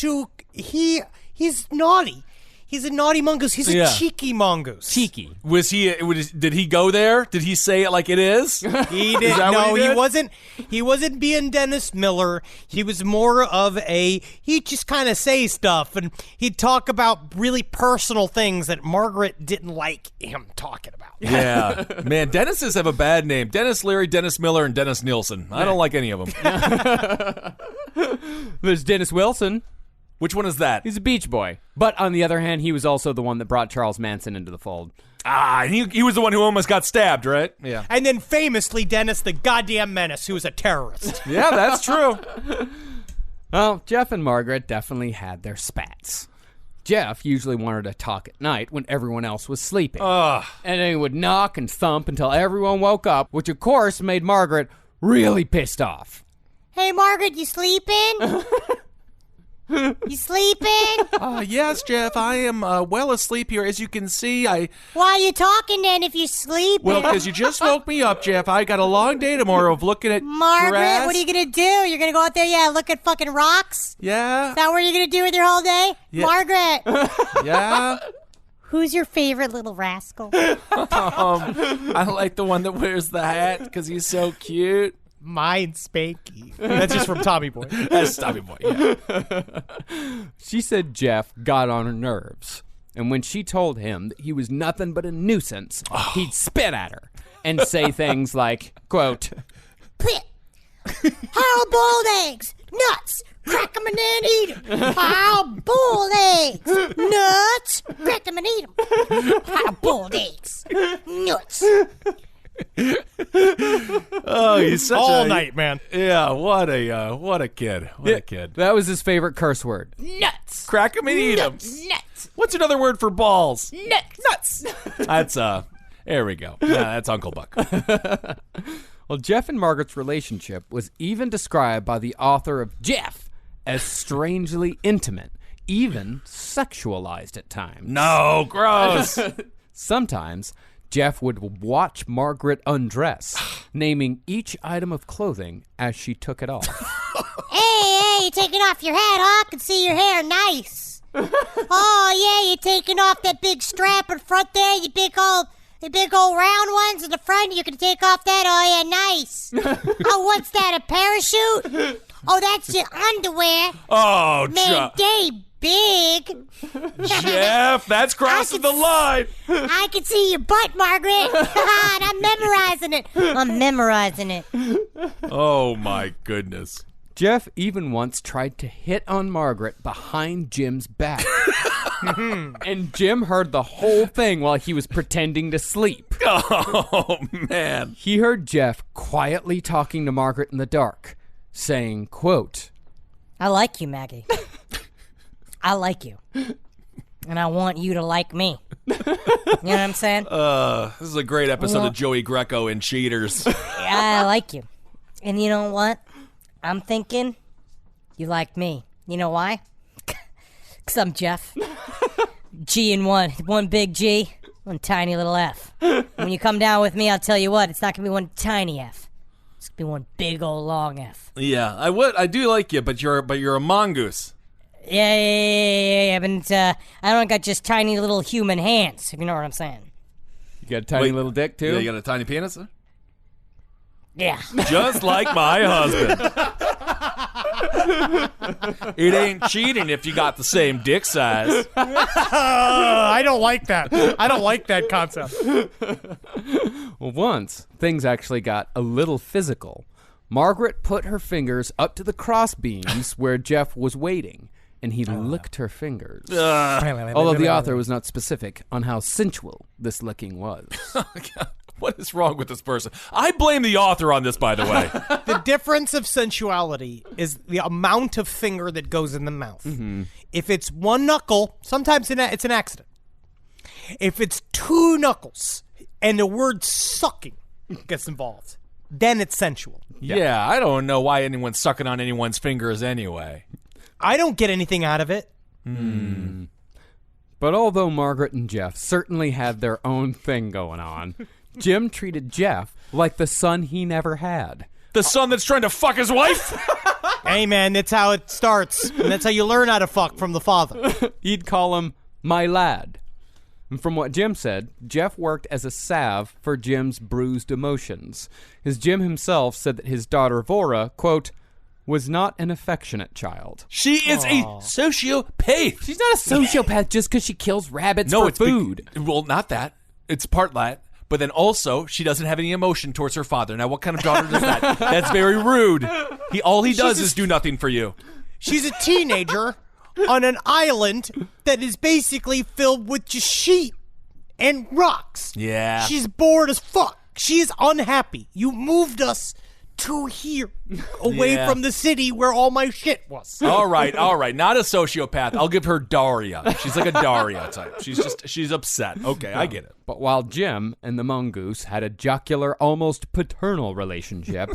Speaker 3: he's naughty. He's a naughty mongoose. He's a cheeky mongoose.
Speaker 5: Cheeky.
Speaker 4: Did he go there? Did he say it like it is?
Speaker 3: He did. No, he wasn't. He wasn't being Dennis Miller. He was more of he'd just kind of say stuff, and he'd talk about really personal things that Margaret didn't like him talking about.
Speaker 4: Yeah. Man, Dennises have a bad name. Dennis Leary, Dennis Miller, and Dennis Nielsen. I don't like any of them.
Speaker 5: There's Dennis Wilson.
Speaker 4: Which one is that?
Speaker 5: He's a beach boy. But on the other hand, he was also the one that brought Charles Manson into the fold.
Speaker 4: He was the one who almost got stabbed, right? Yeah.
Speaker 3: And then famously, Dennis the goddamn menace, who was a terrorist.
Speaker 4: Yeah, that's true.
Speaker 5: Well, Jeff and Margaret definitely had their spats. Jeff usually wanted to talk at night when everyone else was sleeping. And then he would knock and thump until everyone woke up, which of course made Margaret really pissed off.
Speaker 7: Hey, Margaret, you sleeping? You sleeping?
Speaker 4: Yes, Jeff, I am well asleep here. As you can see,
Speaker 7: Why are you talking then if you're sleeping?
Speaker 4: Well, because you just woke me up, Jeff. I got a long day tomorrow of looking at
Speaker 7: Margaret,
Speaker 4: grass.
Speaker 7: what are you going to do? You're going to go out there, look at fucking rocks?
Speaker 4: Yeah.
Speaker 7: Is that what you're going to do with your whole day?
Speaker 4: Yeah.
Speaker 7: Margaret.
Speaker 4: Yeah.
Speaker 7: Who's your favorite little rascal?
Speaker 4: I like the one that wears the hat because he's so cute.
Speaker 3: Mine's Spanky. That's just from Tommy Boy.
Speaker 4: That's Tommy Boy. Yeah.
Speaker 5: She said Gef got on her nerves, and when she told him that he was nothing but a nuisance, he'd spit at her and say things like, quote,
Speaker 7: Hard-boiled eggs, nuts, crack 'em and then eat 'em. Hard-boiled eggs, nuts, crack 'em and eat 'em. Hard-boiled eggs, nuts.
Speaker 4: Oh, he's such
Speaker 3: All night, man.
Speaker 4: Yeah, what a kid. What a kid.
Speaker 5: that was his favorite curse word.
Speaker 6: Nuts.
Speaker 4: Crack 'em and eat 'em.
Speaker 6: Nuts.
Speaker 4: What's another word for balls?
Speaker 6: Nuts.
Speaker 4: That's there we go. Yeah, that's Uncle Buck.
Speaker 5: Well, Gef and Margaret's relationship was even described by the author of Gef as strangely intimate, even sexualized at times.
Speaker 4: No, gross.
Speaker 5: Sometimes, Gef would watch Margaret undress, naming each item of clothing as she took it off.
Speaker 7: Hey, you're taking off your hat, huh? I can see your hair nice. Oh, yeah, you're taking off that big strap in front there, you big old round ones in the front. You can take off that. Oh, yeah, nice. Oh, what's that, a parachute? Oh, that's your underwear.
Speaker 4: Oh,
Speaker 7: Man, they big.
Speaker 4: Gef, that's crossing the line.
Speaker 7: I can see your butt, Margaret. And I'm memorizing it.
Speaker 4: Oh, my goodness.
Speaker 5: Gef even once tried to hit on Margaret behind Jim's back. And Jim heard the whole thing while he was pretending to sleep.
Speaker 4: Oh, man.
Speaker 5: He heard Gef quietly talking to Margaret in the dark, saying, quote,
Speaker 7: I like you, Maggie. I like you. And I want you to like me. You know what I'm saying?
Speaker 4: This is a great episode of Joey Greco and Cheaters.
Speaker 7: I like you. And you know what? I'm thinking you like me. You know why? Because I'm Gef. G and one big G, one tiny little F. When you come down with me, I'll tell you what, it's not going to be one tiny F. It's going to be one big old long F.
Speaker 4: Yeah, I do like you, but you're a mongoose.
Speaker 7: Yeah, but I don't got just tiny little human hands, if you know what I'm saying.
Speaker 5: you got a tiny little dick, too?
Speaker 4: Yeah, you got a tiny penis? Huh?
Speaker 7: Yeah.
Speaker 4: Just like my husband. It ain't cheating if you got the same dick size.
Speaker 3: I don't like that. I don't like that concept.
Speaker 5: Well, once, things actually got a little physical. Margaret put her fingers up to the cross beams where Gef was waiting, and he licked her fingers. Although the author was not specific on how sensual this licking was.
Speaker 4: What is wrong with this person? I blame the author on this, by the way.
Speaker 3: The difference of sensuality is the amount of finger that goes in the mouth. Mm-hmm. If it's one knuckle, sometimes it's an accident. If it's two knuckles and the word sucking gets involved, then it's sensual.
Speaker 4: Yeah, I don't know why anyone's sucking on anyone's fingers anyway.
Speaker 3: I don't get anything out of it.
Speaker 5: But although Margaret and Gef certainly had their own thing going on, Jim treated Gef like the son he never had.
Speaker 4: The son that's trying to fuck his wife?
Speaker 3: Hey, man, that's how it starts. And that's how you learn how to fuck from the father.
Speaker 5: He'd call him my lad. And from what Jim said, Gef worked as a salve for Jim's bruised emotions. As Jim himself said that his daughter Vora, quote, was not an affectionate child.
Speaker 4: She is a sociopath.
Speaker 5: She's not a sociopath just because she kills rabbits for food.
Speaker 4: Well, not that. It's part that. But then also, she doesn't have any emotion towards her father. Now, what kind of daughter does that? That's very rude. All he does is do nothing for you.
Speaker 3: She's a teenager on an island that is basically filled with just sheep and rocks.
Speaker 4: Yeah.
Speaker 3: She's bored as fuck. She's unhappy. You moved us to here, away from the city where all my shit was.
Speaker 4: All right. Not a sociopath. I'll give her Daria. She's like a Daria type. She's upset. Okay, I get it.
Speaker 5: But while Jim and the mongoose had a jocular, almost paternal relationship,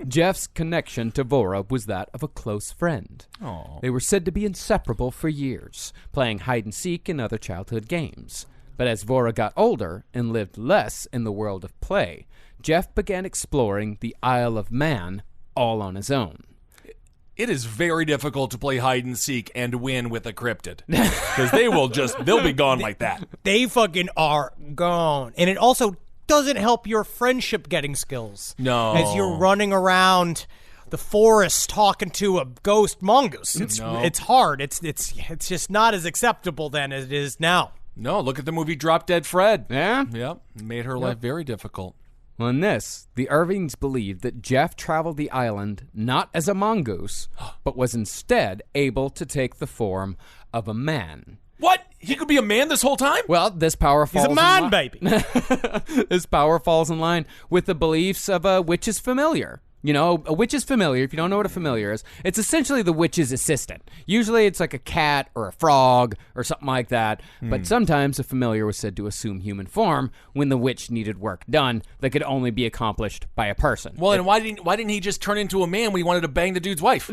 Speaker 5: Gef's connection to Vora was that of a close friend.
Speaker 4: Aww.
Speaker 5: They were said to be inseparable for years, playing hide-and-seek and other childhood games. But as Vora got older and lived less in the world of play, Gef began exploring the Isle of Man all on his own.
Speaker 4: it is very difficult to play hide and seek and win with a cryptid. Because they'll be gone like that.
Speaker 3: They fucking are gone. And it also doesn't help your friendship getting skills.
Speaker 4: No.
Speaker 3: As you're running around the forest talking to a ghost mongoose. It's hard. It's just not as acceptable then as it is now.
Speaker 4: No, look at the movie Drop Dead Fred.
Speaker 5: Yeah?
Speaker 4: Yep. Made her life very difficult.
Speaker 5: Well, in this, the Irvings believed that Gef traveled the island not as a mongoose, but was instead able to take the form of a man.
Speaker 4: What? He could be a man this whole time?
Speaker 5: Well, this power falls
Speaker 3: He's a man, baby.
Speaker 5: This power falls in line with the beliefs of a witch's familiar. You know, a witch's familiar, if you don't know what a familiar is, it's essentially the witch's assistant. Usually it's like a cat or a frog or something like that, but sometimes a familiar was said to assume human form when the witch needed work done that could only be accomplished by a person.
Speaker 4: Well, and why didn't he just turn into a man when he wanted to bang the dude's wife?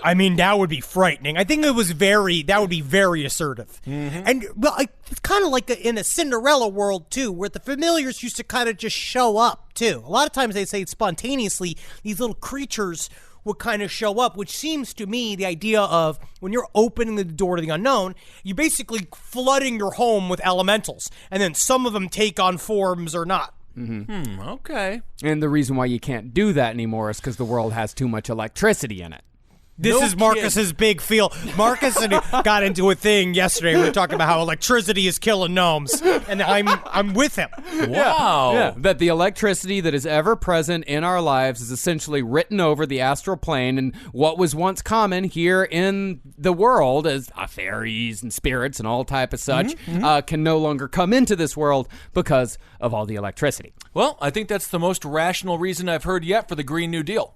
Speaker 3: I mean, that would be frightening. I think that would be very assertive. And, well, it's kind of like in a Cinderella world, too, where the familiars used to kind of just show up, too. A lot of times they say spontaneously, these little creatures would kind of show up, which seems to me the idea of when you're opening the door to the unknown, you're basically flooding your home with elementals, and then some of them take on forms or not.
Speaker 4: Okay.
Speaker 5: And the reason why you can't do that anymore is because the world has too much electricity in it.
Speaker 3: This is Marcus's big feel. Marcus and got into a thing yesterday. We were talking about how electricity is killing gnomes, and I'm with him.
Speaker 4: Wow.
Speaker 5: Yeah, that the electricity that is ever present in our lives is essentially written over the astral plane, and what was once common here in the world as fairies and spirits and all type of such can no longer come into this world because of all the electricity.
Speaker 4: Well, I think that's the most rational reason I've heard yet for the Green New Deal.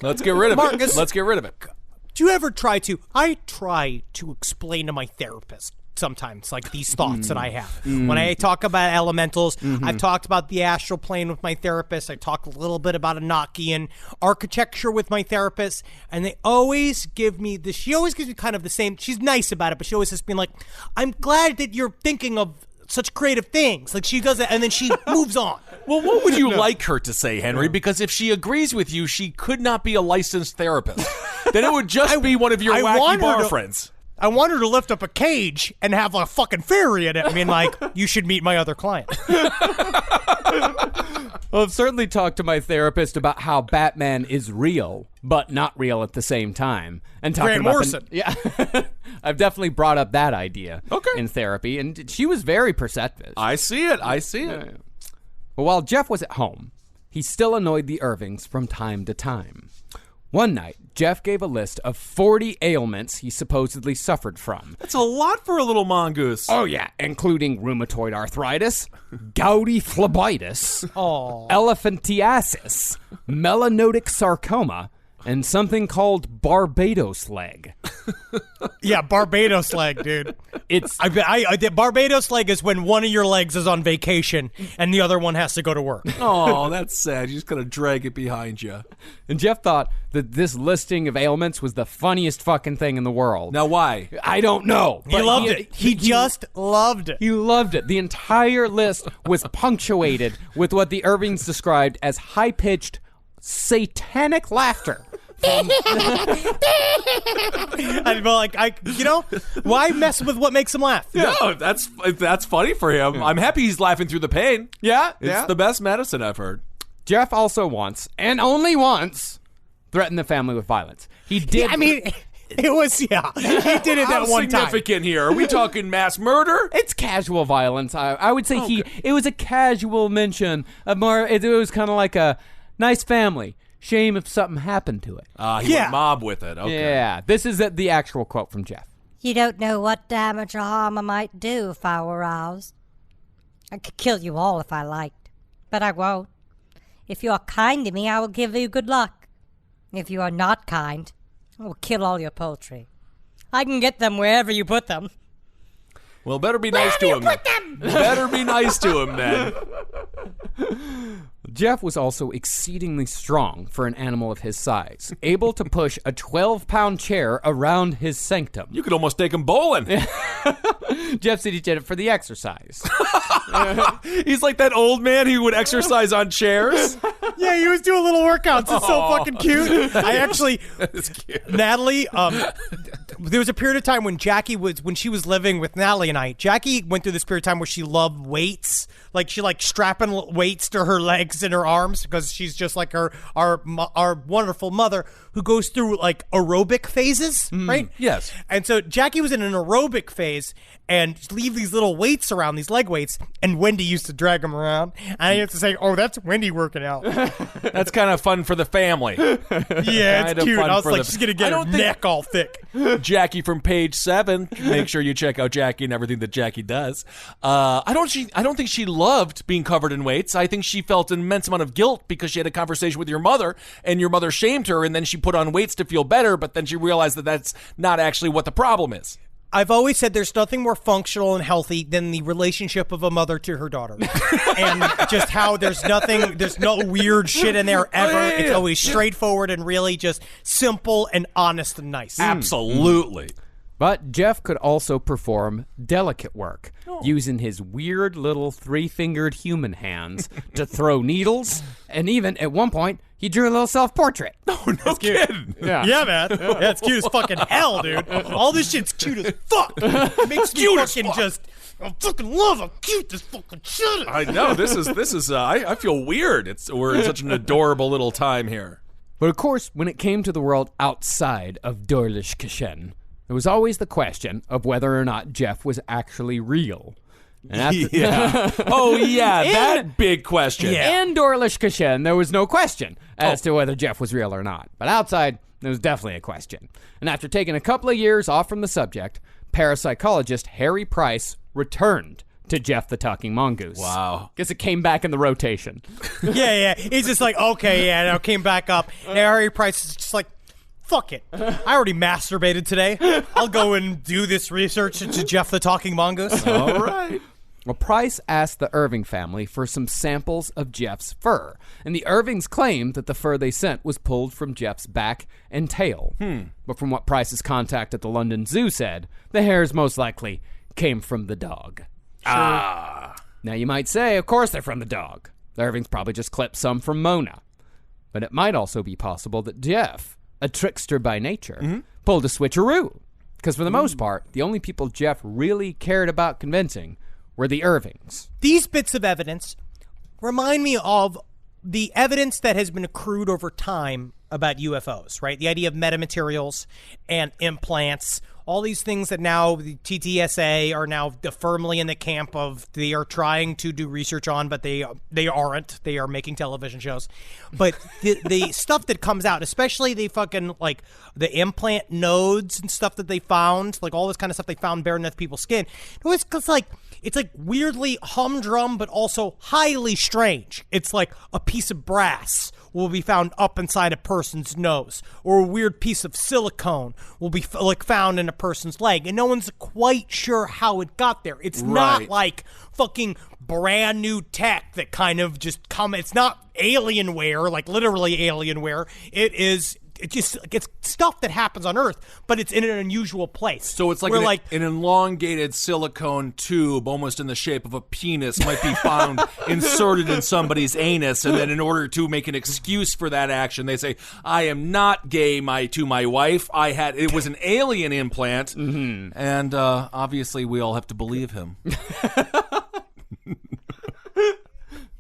Speaker 4: Let's get rid of
Speaker 3: Marcus,
Speaker 4: it. Let's get rid of it.
Speaker 3: Do you ever I try to explain to my therapist sometimes, like, these thoughts that I have. When I talk about elementals, I've talked about the astral plane with my therapist. I talk a little bit about Enochian architecture with my therapist, and they always give me this. She always gives me kind of the same. She's nice about it, but she always has been like, I'm glad that you're thinking of such creative things. Like, she does it, and then she moves on.
Speaker 4: Well, what would you like her to say, Henry? Because if she agrees with you, she could not be a licensed therapist. Then it would just be one of your wacky bar friends.
Speaker 3: I want her to lift up a cage and have a fucking fairy in it. I mean, like, you should meet my other client.
Speaker 5: Well, I've certainly talked to my therapist about how Batman is real, but not real at the same time. And talking
Speaker 3: Grant
Speaker 5: about
Speaker 3: Morrison.
Speaker 5: Yeah. I've definitely brought up that idea in therapy, and she was very perceptive.
Speaker 4: I see it.
Speaker 5: Well, while Gef was at home, he still annoyed the Irvings from time to time. One night, Gef gave a list of 40 ailments he supposedly suffered from.
Speaker 4: That's a lot for a little mongoose.
Speaker 5: Oh, yeah, including rheumatoid arthritis, gouty phlebitis, elephantiasis, melanotic sarcoma, and something called Barbados leg.
Speaker 3: Yeah, Barbados leg, dude.
Speaker 5: It's
Speaker 3: the Barbados leg is when one of your legs is on vacation and the other one has to go to work.
Speaker 4: Oh, that's sad. You just gotta drag it behind you.
Speaker 5: And Gef thought that this listing of ailments was the funniest fucking thing in the world.
Speaker 4: Now, why?
Speaker 5: I don't know.
Speaker 3: He loved it. He just loved it.
Speaker 5: He loved it. The entire list was punctuated with what the Irvings described as high-pitched satanic laughter.
Speaker 3: I'd be like, why mess with what makes him laugh?
Speaker 4: No, that's funny for him. I'm happy he's laughing through the pain.
Speaker 5: Yeah,
Speaker 4: It's the best medicine I've heard.
Speaker 5: Gef also once, and only once, threatened the family with violence. He did.
Speaker 3: Yeah, I mean, it was, he did it that one time.
Speaker 4: How significant here? Are we talking mass murder?
Speaker 5: It's casual violence. I would say it was a casual mention of more. It was kind of like a nice family. Shame if something happened to it.
Speaker 4: He went mob with it. Okay.
Speaker 5: Yeah, this is the actual quote from Gef.
Speaker 7: You don't know what damage or harm I might do if I were roused. I could kill you all if I liked, but I won't. If you are kind to me, I will give you good luck. If you are not kind, I will kill all your poultry. I can get them wherever you put them.
Speaker 4: Well, better be nice to him. Better be nice to him, then.
Speaker 5: Gef was also exceedingly strong for an animal of his size, able to push a 12-pound chair around his sanctum.
Speaker 4: You could almost take him bowling.
Speaker 5: Gef said he did it for the exercise.
Speaker 4: He's like that old man who would exercise on chairs.
Speaker 3: Yeah, he was doing little workouts. It's so fucking cute. I actually,
Speaker 4: That's cute.
Speaker 3: Natalie, there was a period of time when when she was living with Natalie and I, Jackie went through this period of time where she loved weights. Like she liked strapping weights to her legs and her arms because she's just like our wonderful mother who goes through like aerobic phases, right?
Speaker 4: Yes.
Speaker 3: And so Jackie was in an aerobic phase and leave these little weights around, these leg weights, and Wendy used to drag them around. And I have to say, oh, that's Wendy working out.
Speaker 4: That's kind of fun for the family.
Speaker 3: Yeah,
Speaker 4: Kind
Speaker 3: it's
Speaker 4: of
Speaker 3: cute.
Speaker 4: fun
Speaker 3: I was
Speaker 4: for
Speaker 3: like,
Speaker 4: the-
Speaker 3: she's going to
Speaker 4: I
Speaker 3: get her
Speaker 4: don't think-
Speaker 3: neck all thick.
Speaker 4: Jackie from page 7. Make sure you check out Jackie and everything that Jackie does. I don't think she loved being covered in weights. I think she felt an immense amount of guilt because she had a conversation with your mother, and your mother shamed her, and then she put on weights to feel better, but then she realized that that's not actually what the problem is.
Speaker 3: I've always said there's nothing more functional and healthy than the relationship of a mother to her daughter. And just how there's no weird shit in there ever.
Speaker 4: yeah,
Speaker 3: It's
Speaker 4: yeah.
Speaker 3: always straightforward and really just simple and honest and nice.
Speaker 4: Absolutely.
Speaker 5: But Gef could also perform delicate work, using his weird little 3-fingered human hands to throw needles, and even, at one point, he drew a little self-portrait.
Speaker 4: No kidding.
Speaker 3: Yeah, man. Yeah, it's cute as fucking hell, dude. All this shit's cute as fuck. It makes me fucking I fucking love how cute this fucking shit is.
Speaker 4: I know. This is. I feel weird. We're in such an adorable little time here.
Speaker 5: But of course, when it came to the world outside of Dorlish Kashen, there was always the question of whether or not Gef was actually real. And after,
Speaker 4: Yeah. Oh, yeah. That big question.
Speaker 5: in Dorlish Kashen, there was no question as to whether Gef was real or not. But outside, there was definitely a question. And after taking a couple of years off from the subject, parapsychologist Harry Price returned to Gef the Talking Mongoose.
Speaker 4: Wow.
Speaker 5: Guess it came back in the rotation.
Speaker 3: Yeah. He's just like, okay, yeah, now came back up. And Harry Price is just like, fuck it. I already masturbated today. I'll go and do this research into Gef the Talking Mongoose.
Speaker 4: All right.
Speaker 5: Well, Price asked the Irving family for some samples of Gef's fur, and the Irvings claimed that the fur they sent was pulled from Gef's back and tail. But from what Price's contact at the London Zoo said, the hairs most likely came from the dog. Now you might say, of course they're from the dog. The Irvings probably just clipped some from Mona. But it might also be possible that Gef, a trickster by nature, pulled a switcheroo. Because for the most part, the only people Gef really cared about convincing were the Irvings.
Speaker 3: These bits of evidence remind me of the evidence that has been accrued over time about UFOs, right? The idea of metamaterials and implants, all these things that now the TTSA are now firmly in the camp of they are trying to do research on, but they aren't. They are making television shows. But the stuff that comes out, especially the fucking like the implant nodes and stuff that they found, like all this kind of stuff they found beneath people's skin. It's like weirdly humdrum, but also highly strange. It's like a piece of brass will be found up inside a person's nose, or a weird piece of silicone will be found in a person's leg, and no one's quite sure how it got there. It's not like fucking brand new tech that kind of just it's not Alienware, like literally Alienware. It's stuff that happens on Earth, but it's in an unusual place.
Speaker 4: So it's like an elongated silicone tube, almost in the shape of a penis, might be found inserted in somebody's anus, and then in order to make an excuse for that action, they say, "I am not gay, to my wife. It was an alien implant," and obviously we all have to believe him.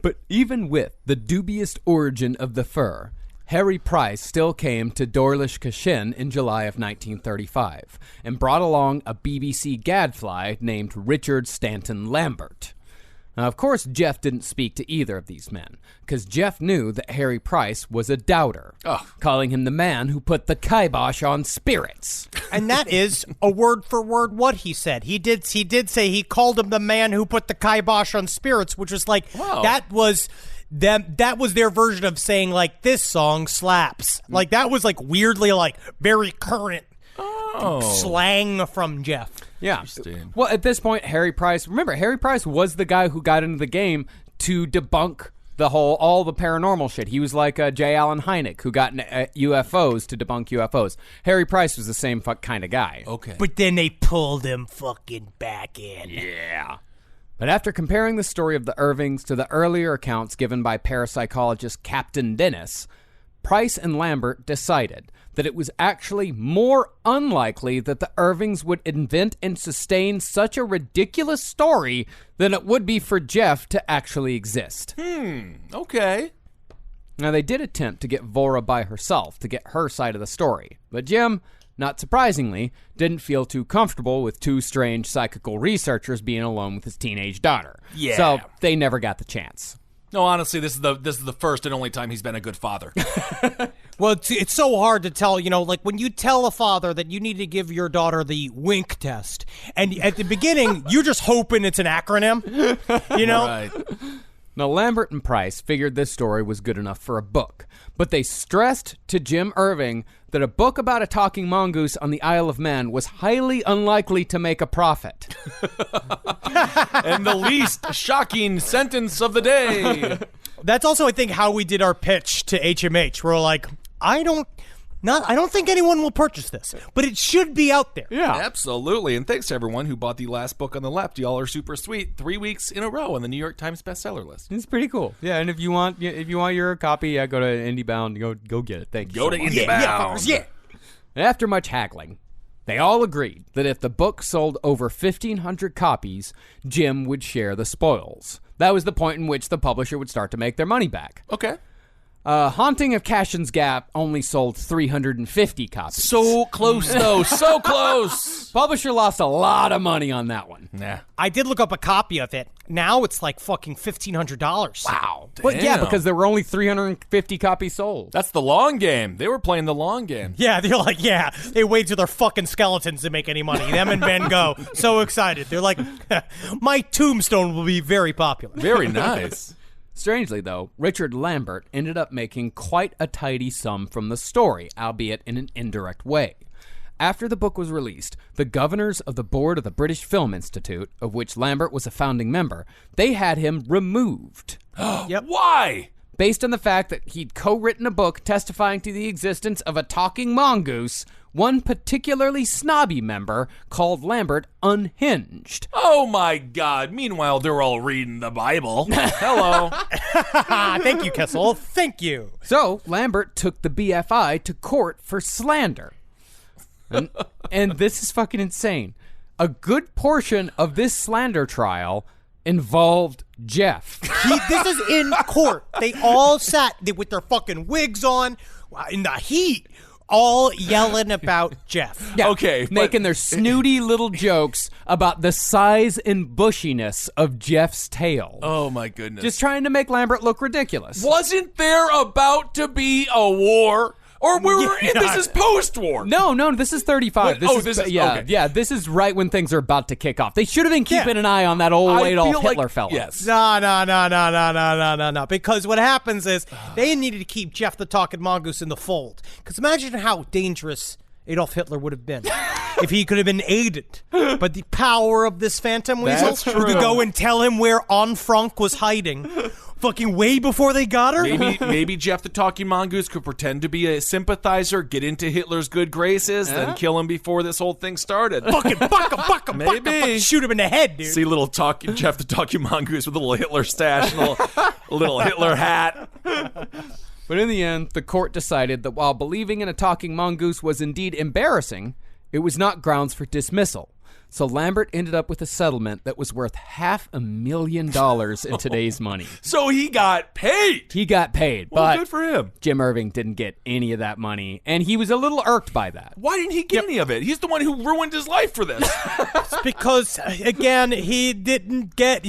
Speaker 5: But even with the dubious origin of the fur, Harry Price still came to Dorlish Kashen in July of 1935 and brought along a BBC gadfly named Richard Stanton Lambert. Now, of course, Gef didn't speak to either of these men, because Gef knew that Harry Price was a doubter, calling him the man who put the kibosh on spirits.
Speaker 3: And that is a word for word what he said. He did say he called him the man who put the kibosh on spirits, which was like, that was their version of saying, like, this song slaps. Like, that was, like, weirdly, like, very current slang from Gef.
Speaker 5: Yeah. Well, at this point, Harry Price was the guy who got into the game to debunk all the paranormal shit. He was like J. Allen Hynek, who got into UFOs to debunk UFOs. Harry Price was the same kind of guy.
Speaker 4: Okay.
Speaker 6: But then they pulled him fucking back in.
Speaker 5: Yeah. But after comparing the story of the Irvings to the earlier accounts given by parapsychologist Captain Dennis, Price and Lambert decided that it was actually more unlikely that the Irvings would invent and sustain such a ridiculous story than it would be for Gef to actually exist.
Speaker 4: Okay.
Speaker 5: Now, they did attempt to get Vora by herself to get her side of the story, but Jim, not surprisingly, didn't feel too comfortable with two strange psychical researchers being alone with his teenage daughter.
Speaker 4: Yeah.
Speaker 5: So they never got the chance.
Speaker 4: No, honestly, this is the first and only time he's been a good father.
Speaker 3: Well, it's so hard to tell, like when you tell a father that you need to give your daughter the wink test, and at the beginning, you're just hoping it's an acronym,
Speaker 4: Right.
Speaker 5: Now, Lambert and Price figured this story was good enough for a book, but they stressed to Jim Irving that a book about a talking mongoose on the Isle of Man was highly unlikely to make a profit.
Speaker 4: And the least shocking sentence of the day.
Speaker 3: That's also, I think, how we did our pitch to HMH. We're like, I don't think anyone will purchase this, but it should be out there.
Speaker 5: Yeah.
Speaker 4: Absolutely. And thanks to everyone who bought the last book on the left. Y'all are super sweet. 3 weeks in a row on the New York Times bestseller list.
Speaker 5: It's pretty cool. Yeah, and if you want your copy, go to IndieBound. Go get it. Thank you.
Speaker 4: Go to
Speaker 5: much.
Speaker 4: IndieBound.
Speaker 3: Yeah.
Speaker 5: After much haggling, they all agreed that if the book sold over 1,500 copies, Jim would share the spoils. That was the point in which the publisher would start to make their money back.
Speaker 4: Okay.
Speaker 5: Haunting of Cashin's Gap only sold 350 copies.
Speaker 4: So close, though. So close.
Speaker 5: Publisher lost a lot of money on that one.
Speaker 4: Nah.
Speaker 3: I did look up a copy of it. Now it's like fucking $1,500.
Speaker 4: Wow.
Speaker 5: But yeah,
Speaker 4: damn.
Speaker 5: because there were only 350 copies sold.
Speaker 4: That's the long game. They were playing the long game.
Speaker 3: Yeah, they're like, they wait till their fucking skeletons to make any money. Them and Van Gogh, so excited. They're like, my tombstone will be very popular.
Speaker 4: Very nice.
Speaker 5: Strangely, though, Richard Lambert ended up making quite a tidy sum from the story, albeit in an indirect way. After the book was released, the governors of the board of the British Film Institute, of which Lambert was a founding member, they had him removed.
Speaker 3: Yep.
Speaker 4: Why?
Speaker 5: Based on the fact that he'd co-written a book testifying to the existence of a talking mongoose, one particularly snobby member called Lambert unhinged.
Speaker 4: Oh, my God. Meanwhile, they're all reading the Bible. Hello.
Speaker 3: Thank you, Kessel. Thank you.
Speaker 5: So, Lambert took the BFI to court for slander. And this is fucking insane. A good portion of this slander trial involved Gef.
Speaker 3: This is in court. They all sat with their fucking wigs on in the heat, all yelling about Gef.
Speaker 5: Yeah,
Speaker 4: Okay,
Speaker 5: making their snooty little jokes about the size and bushiness of Jeff's tail.
Speaker 4: Oh, my goodness.
Speaker 5: Just trying to make Lambert look ridiculous.
Speaker 4: Wasn't there about to be a war? Or this is post-war.
Speaker 5: No, this is 35.
Speaker 4: What? Okay.
Speaker 5: Yeah, this is right when things are about to kick off. They should have been keeping an eye on that old Adolf Hitler fella.
Speaker 4: Yes.
Speaker 3: No. Because what happens is they needed to keep Gef the Talking Mongoose in the fold. Because imagine how dangerous Adolf Hitler would have been if he could have been aided. But the power of this phantom weasel
Speaker 4: That's
Speaker 3: who
Speaker 4: true.
Speaker 3: could go and tell him where Anne Frank was hiding. Fucking way before they got her.
Speaker 4: Maybe Gef the Talking Mongoose could pretend to be a sympathizer, get into Hitler's good graces, then kill him before this whole thing started.
Speaker 3: Fucking buck him.
Speaker 4: Maybe.
Speaker 3: Shoot him in the head, dude.
Speaker 4: See little Gef the Talking Mongoose with a little Hitler stash and a little Hitler hat.
Speaker 5: But in the end, the court decided that while believing in a talking mongoose was indeed embarrassing, it was not grounds for dismissal. So Lambert ended up with a settlement that was worth $500,000 in today's money.
Speaker 4: So he got paid.
Speaker 5: He got paid,
Speaker 4: Well,
Speaker 5: but
Speaker 4: good for him.
Speaker 5: Jim Irving didn't get any of that money, and he was a little irked by that.
Speaker 4: Why didn't he get any of it? He's the one who ruined his life for this.
Speaker 3: Because, again, he didn't get...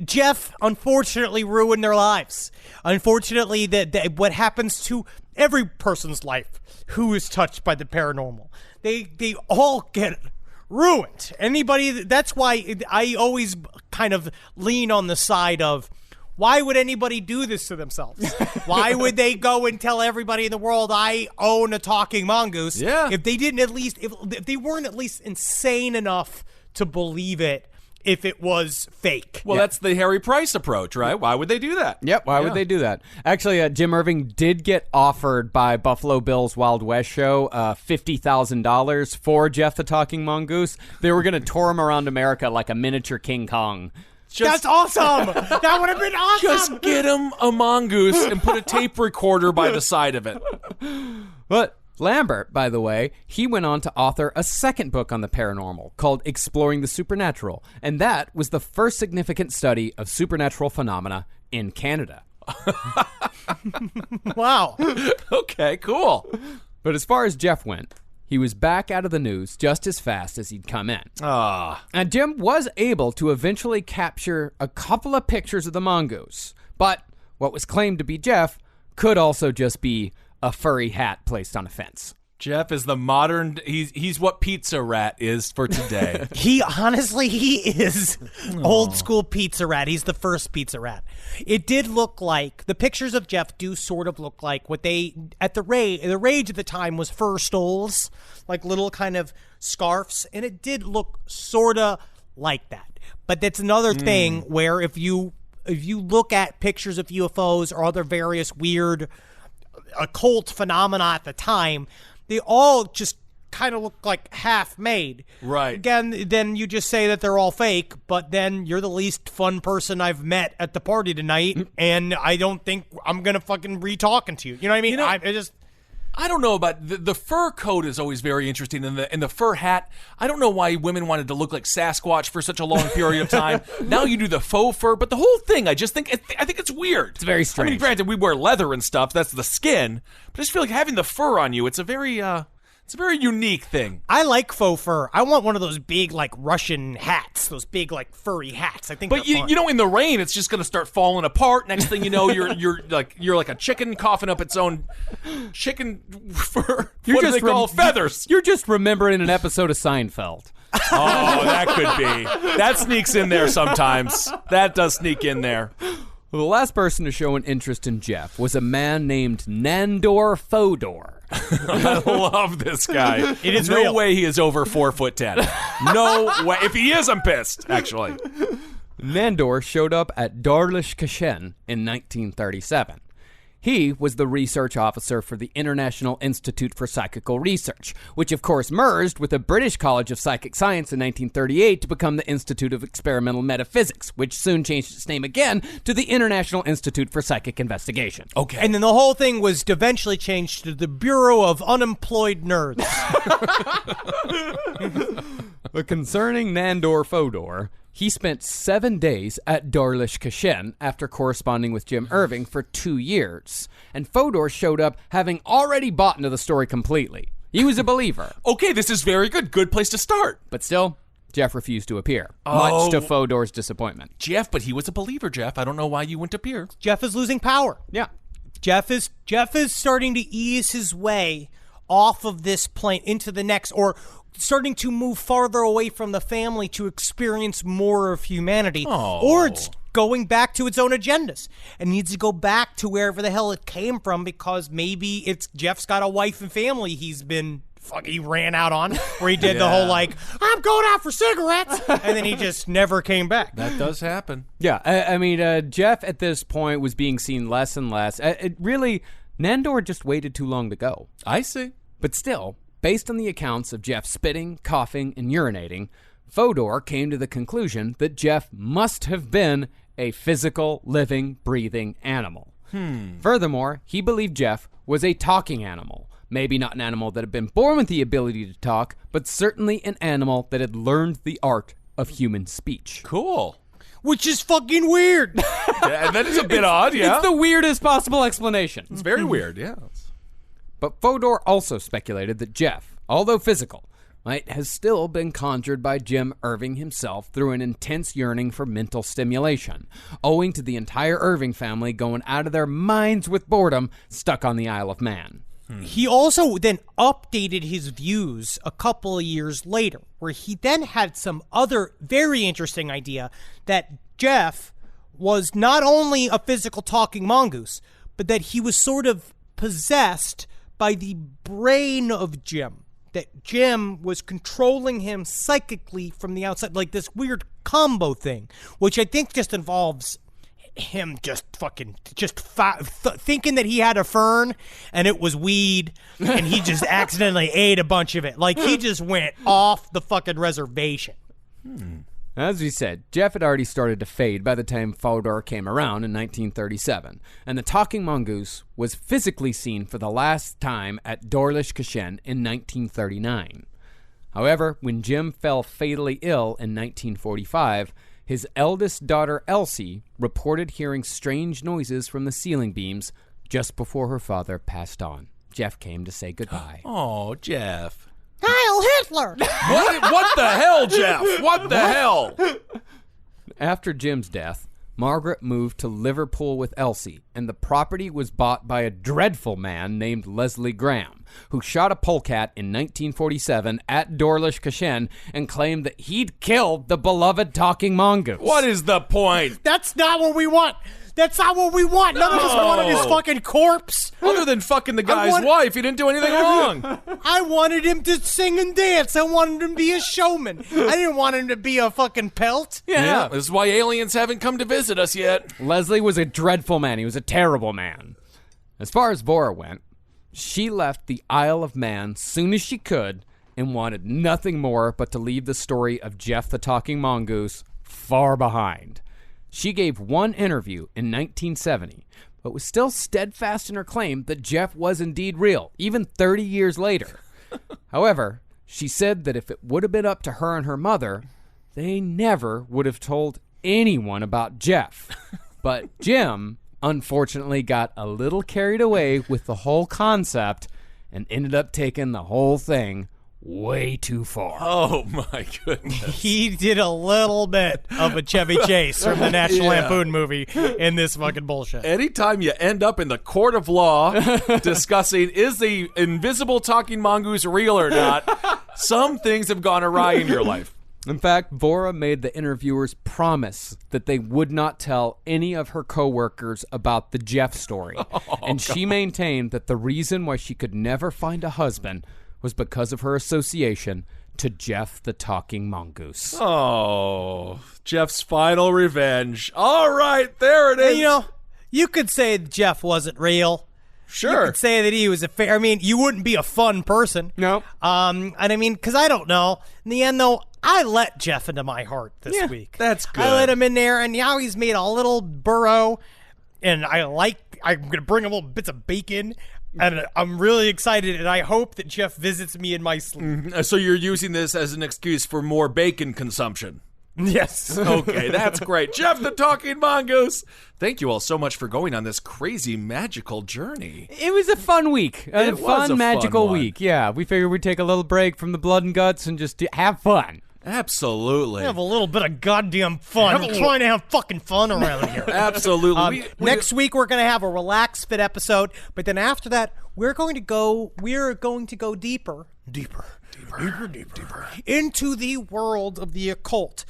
Speaker 3: Gef, unfortunately, ruined their lives. Unfortunately, that what happens to every person's life who is touched by the paranormal. They all get ruined. That's why I always kind of lean on the side of, why would anybody do this to themselves? Why would they go and tell everybody in the world I own a talking mongoose?
Speaker 4: Yeah.
Speaker 3: If they didn't at least, if they weren't at least insane enough to believe it if it was fake.
Speaker 4: Well, that's the Harry Price approach, right? Why would they do that?
Speaker 5: Yep, why would they do that? Actually, Jim Irving did get offered by Buffalo Bill's Wild West show $50,000 for Gef the Talking Mongoose. They were going to tour him around America like a miniature King Kong.
Speaker 3: That's awesome. That would have been awesome.
Speaker 4: Just get him a mongoose and put a tape recorder by the side of it.
Speaker 5: But Lambert, by the way, he went on to author a second book on the paranormal called Exploring the Supernatural, and that was the first significant study of supernatural phenomena in Canada.
Speaker 3: Wow.
Speaker 4: Okay, cool.
Speaker 5: But as far as Gef went, he was back out of the news just as fast as he'd come in. And Jim was able to eventually capture a couple of pictures of the mongoose, but what was claimed to be Gef could also just be a furry hat placed on a fence.
Speaker 4: Gef is the modern, he's what Pizza Rat is for today.
Speaker 3: He is old school Pizza Rat. He's the first Pizza Rat. It did look like, the pictures of Gef do sort of look like what they, the rage at the time was fur stoles, like little kind of scarves, and it did look sort of like that. But that's another thing where if you look at pictures of UFOs or other various weird occult phenomena at the time, they all just kind of look like half-made.
Speaker 4: Right.
Speaker 3: Again, then you just say that they're all fake, but then you're the least fun person I've met at the party tonight, and I don't think I'm going to fucking re-talking to you. You know what I mean?
Speaker 4: I don't know about the fur coat is always very interesting, and the fur hat. I don't know why women wanted to look like Sasquatch for such a long period of time. Now you do the faux fur, but the whole thing, I think it's weird.
Speaker 5: It's very strange.
Speaker 4: I mean, granted, we wear leather and stuff. That's the skin, but I just feel like having the fur on you. It's a very unique thing.
Speaker 3: I like faux fur. I want one of those big, like, Russian hats. Those big, like, furry hats. I think
Speaker 4: But
Speaker 3: they're fun.
Speaker 4: you know, in the rain, it's just going to start falling apart. Next thing you know, you're like a chicken coughing up its own chicken fur. What do they call feathers?
Speaker 5: You're just remembering an episode of Seinfeld.
Speaker 4: Oh, that could be. That sneaks in there sometimes. That does sneak in there.
Speaker 5: Well, the last person to show an interest in Gef was a man named Nandor Fodor.
Speaker 4: I love this guy.
Speaker 3: It is
Speaker 4: no
Speaker 3: real.
Speaker 4: way he is over 4'10". No way. If he is, I'm pissed, actually.
Speaker 5: Nandor showed up at Darlish Kashen in 1937. He was the research officer for the International Institute for Psychical Research, which of course merged with the British College of Psychic Science in 1938 to become the Institute of Experimental Metaphysics, which soon changed its name again to the International Institute for Psychic Investigation.
Speaker 4: Okay.
Speaker 3: And then the whole thing was eventually changed to the Bureau of Unemployed Nerds.
Speaker 5: But concerning Nandor Fodor, he spent 7 days at Darlish Kashen after corresponding with Jim Irving for 2 years. And Fodor showed up having already bought into the story completely. He was a believer.
Speaker 4: Okay, this is very good. Good place to start.
Speaker 5: But still, Gef refused to appear, much to Fodor's disappointment.
Speaker 4: Gef, but he was a believer, Gef. I don't know why you wouldn't appear.
Speaker 3: Gef is losing power.
Speaker 5: Yeah.
Speaker 3: Gef is starting to ease his way off of this plane into the next, or starting to move farther away from the family to experience more of humanity. Or it's going back to its own agendas and needs to go back to wherever the hell it came from, because maybe it's Jeff's got a wife and family he ran out on, where he did the whole, like, I'm going out for cigarettes, and then he just never came back.
Speaker 4: That does happen.
Speaker 5: Yeah, I mean, Gef at this point was being seen less and less. Nandor just waited too long to go.
Speaker 4: I see.
Speaker 5: But still, based on the accounts of Gef spitting, coughing, and urinating, Fodor came to the conclusion that Gef must have been a physical, living, breathing animal. Furthermore, he believed Gef was a talking animal. Maybe not an animal that had been born with the ability to talk, but certainly an animal that had learned the art of human speech.
Speaker 4: Cool.
Speaker 3: Which is fucking weird.
Speaker 4: Yeah, that is a bit odd, yeah.
Speaker 5: It's the weirdest possible explanation.
Speaker 4: It's very weird, yeah.
Speaker 5: But Fodor also speculated that Gef, although physical, might have still been conjured by Jim Irving himself through an intense yearning for mental stimulation, owing to the entire Irving family going out of their minds with boredom stuck on the Isle of Man.
Speaker 3: He also then updated his views a couple of years later, where he then had some other very interesting idea that Gef was not only a physical talking mongoose, but that he was sort of possessed by the brain of Jim. That Jim was controlling him psychically from the outside, like this weird combo thing, which I think just involves him thinking that he had a fern and it was weed, and he just accidentally ate a bunch of it. Like, he just went off the fucking reservation.
Speaker 5: As we said, Gef had already started to fade by the time Fodor came around in 1937, and the Talking Mongoose was physically seen for the last time at Dorlish Kashen in 1939. However, when Jim fell fatally ill in 1945, his eldest daughter, Elsie, reported hearing strange noises from the ceiling beams just before her father passed on. Gef came to say goodbye.
Speaker 4: Oh, Jeff.
Speaker 3: Heil Hitler!
Speaker 4: What the hell, Jeff? What the hell?
Speaker 5: After Jim's death, Margaret moved to Liverpool with Elsie, and the property was bought by a dreadful man named Leslie Graham, who shot a polecat in 1947 at Dorlish Kashen and claimed that he'd killed the beloved Talking Mongoose.
Speaker 4: What is the point?
Speaker 3: That's not what we want. That's not what we want. None of us wanted his fucking corpse.
Speaker 4: Other than fucking the guy's wife, he didn't do anything wrong.
Speaker 3: I wanted him to sing and dance. I wanted him to be a showman. I didn't want him to be a fucking pelt.
Speaker 4: Yeah, this is why aliens haven't come to visit us yet.
Speaker 5: Leslie was a dreadful man. He was a terrible man. As far as Vora went, she left the Isle of Man soon as she could and wanted nothing more but to leave the story of Gef the Talking Mongoose far behind. She gave one interview in 1970, but was still steadfast in her claim that Gef was indeed real, even 30 years later. However, she said that if it would have been up to her and her mother, they never would have told anyone about Gef. But Jim, unfortunately, got a little carried away with the whole concept and ended up taking the whole thing way too far.
Speaker 4: Oh, my goodness.
Speaker 3: He did a little bit of a Chevy Chase from the National Lampoon movie in this fucking bullshit.
Speaker 4: Anytime you end up in the court of law discussing is the invisible talking mongoose real or not, some things have gone awry in your life.
Speaker 5: In fact, Vora made the interviewers promise that they would not tell any of her coworkers about the Gef story. She maintained that the reason why she could never find a husband was because of her association to Gef the Talking Mongoose.
Speaker 4: Oh, Jeff's final revenge. All right, there it is.
Speaker 3: And, you know, you could say that Gef wasn't real.
Speaker 4: Sure.
Speaker 3: You could say that he was I mean, you wouldn't be a fun person.
Speaker 5: No.
Speaker 3: And I mean, because I don't know. In the end, though, I let Gef into my heart this week.
Speaker 4: That's good.
Speaker 3: I let him in there, and now he's made a little burrow, and I'm going to bring him little bits of bacon. And I'm really excited, and I hope that Gef visits me in my sleep.
Speaker 4: So you're using this as an excuse for more bacon consumption?
Speaker 3: Yes.
Speaker 4: Okay, that's great. Gef the Talking Mongoose. Thank you all so much for going on this crazy magical journey.
Speaker 5: It was a fun week.
Speaker 4: It was a
Speaker 5: magical
Speaker 4: fun one.
Speaker 5: week. Yeah, we figured we'd take a little break from the blood and guts and just have fun.
Speaker 4: Absolutely.
Speaker 3: Have a little bit of goddamn fun. I'm trying to have fucking fun around here.
Speaker 4: Absolutely.
Speaker 3: Next week we're going to have a relaxed fit episode, but then after that we're going to go deeper into the world of the occult.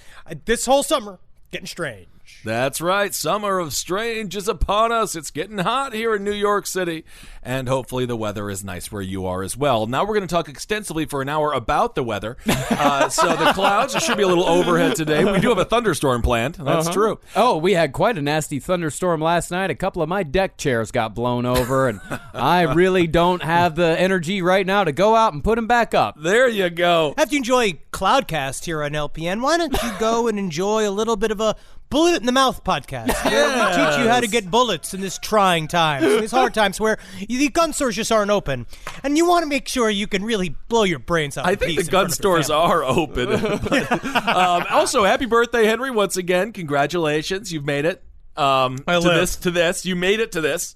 Speaker 3: This whole summer, getting strange.
Speaker 4: That's right. Summer of Strange is upon us. It's getting hot here in New York City, and hopefully the weather is nice where you are as well. Now we're going to talk extensively for an hour about the weather. So the clouds, there should be a little overhead today. We do have a thunderstorm planned. That's true.
Speaker 5: Oh, we had quite a nasty thunderstorm last night. A couple of my deck chairs got blown over, and I really don't have the energy right now to go out and put them back up.
Speaker 4: There you go.
Speaker 3: After you enjoy Cloudcast here on LPN, why don't you go and enjoy a little bit of a Bullet in the Mouth podcast, where we teach you how to get bullets in this trying times, in these hard times where the gun stores just aren't open, and you want to make sure you can really blow your brains out.
Speaker 4: I think the gun stores are open. Also, happy birthday, Henry! Once again, congratulations, you've made it. To this, you made it to this.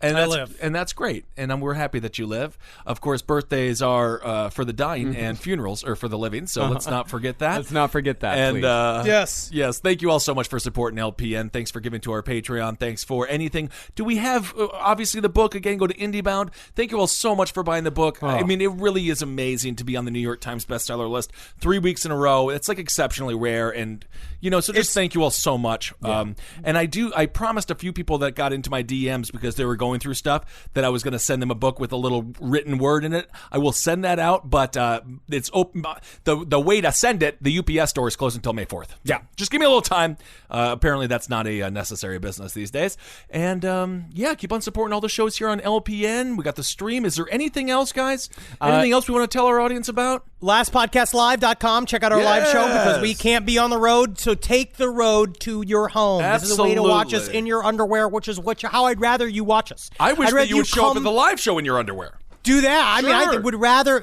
Speaker 4: And
Speaker 3: I live.
Speaker 4: And that's great. And we're happy that you live. Of course, birthdays are for the dying and funerals are for the living. So let's not forget that.
Speaker 5: Let's not forget that,
Speaker 4: and,
Speaker 5: please.
Speaker 4: Yes. Thank you all so much for supporting LPN. Thanks for giving to our Patreon. Thanks for anything. Do we have, obviously, the book? Again, go to IndieBound. Thank you all so much for buying the book. I mean, it really is amazing to be on the New York Times bestseller list 3 weeks in a row. It's like exceptionally rare. And, so just thank you all so much. And I promised a few people that got into my DMs because they were going going through stuff, that I was going to send them a book with a little written word in it. I will send that out, but it's open. The way to send it, the UPS store is closed until May 4th. Yeah, just give me a little time. Apparently, that's not a necessary business these days. And keep on supporting all the shows here on LPN. We got the stream. Is there anything else, guys? Anything else we want to tell our audience about?
Speaker 3: LastPodcastLive.com. Check out our live show because we can't be on the road, so take the road to your home.
Speaker 4: Absolutely.
Speaker 3: This is a way to watch us in your underwear, which is how I'd rather you watch us.
Speaker 4: I wish that you would show up at the live show in your underwear.
Speaker 3: Do that.
Speaker 4: Sure.
Speaker 3: I mean,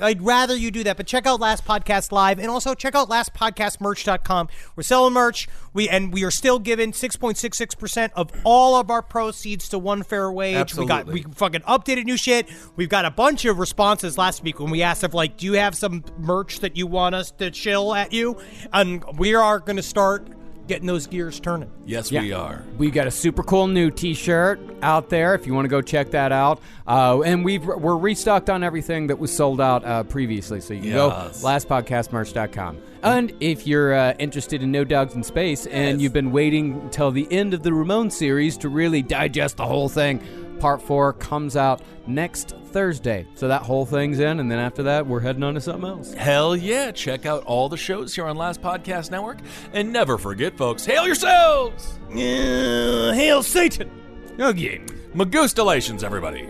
Speaker 3: I'd rather you do that. But check out Last Podcast Live, and also check out lastpodcastmerch.com. We're selling merch. We are still giving 6.66% of all of our proceeds to One Fair Wage.
Speaker 4: Absolutely.
Speaker 3: We fucking updated new shit. We've got a bunch of responses last week when we asked if, like, do you have some merch that you want us to chill at you? And we are going to start getting those gears turning.
Speaker 4: Yes, we are.
Speaker 5: We got a super cool new T-shirt out there if you want to go check that out. And we're restocked on everything that was sold out previously, so you can go lastpodcastmerch.com. And if you're interested in No Dogs in Space and you've been waiting until the end of the Ramon series to really digest the whole thing, Part 4 comes out next Thursday. So that whole thing's in, and then after that, we're heading on to something else.
Speaker 4: Hell yeah. Check out all the shows here on Last Podcast Network. And never forget, folks, hail yourselves!
Speaker 3: Hail Satan!
Speaker 4: Again. Magoostalations, everybody.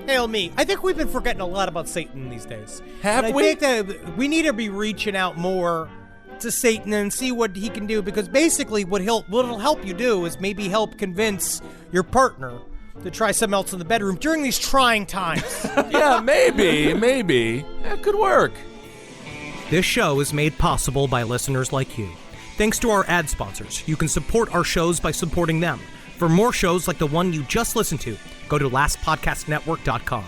Speaker 3: Hail me. I think we've been forgetting a lot about Satan these days.
Speaker 4: Have
Speaker 3: and
Speaker 4: we?
Speaker 3: I think that we need to be reaching out more to Satan and see what he can do, because basically what it'll help you do is maybe help convince your partner to try something else in the bedroom during these trying times.
Speaker 4: Yeah, maybe. That could work.
Speaker 3: This show is made possible by listeners like you. Thanks to our ad sponsors, you can support our shows by supporting them. For more shows like the one you just listened to, go to lastpodcastnetwork.com.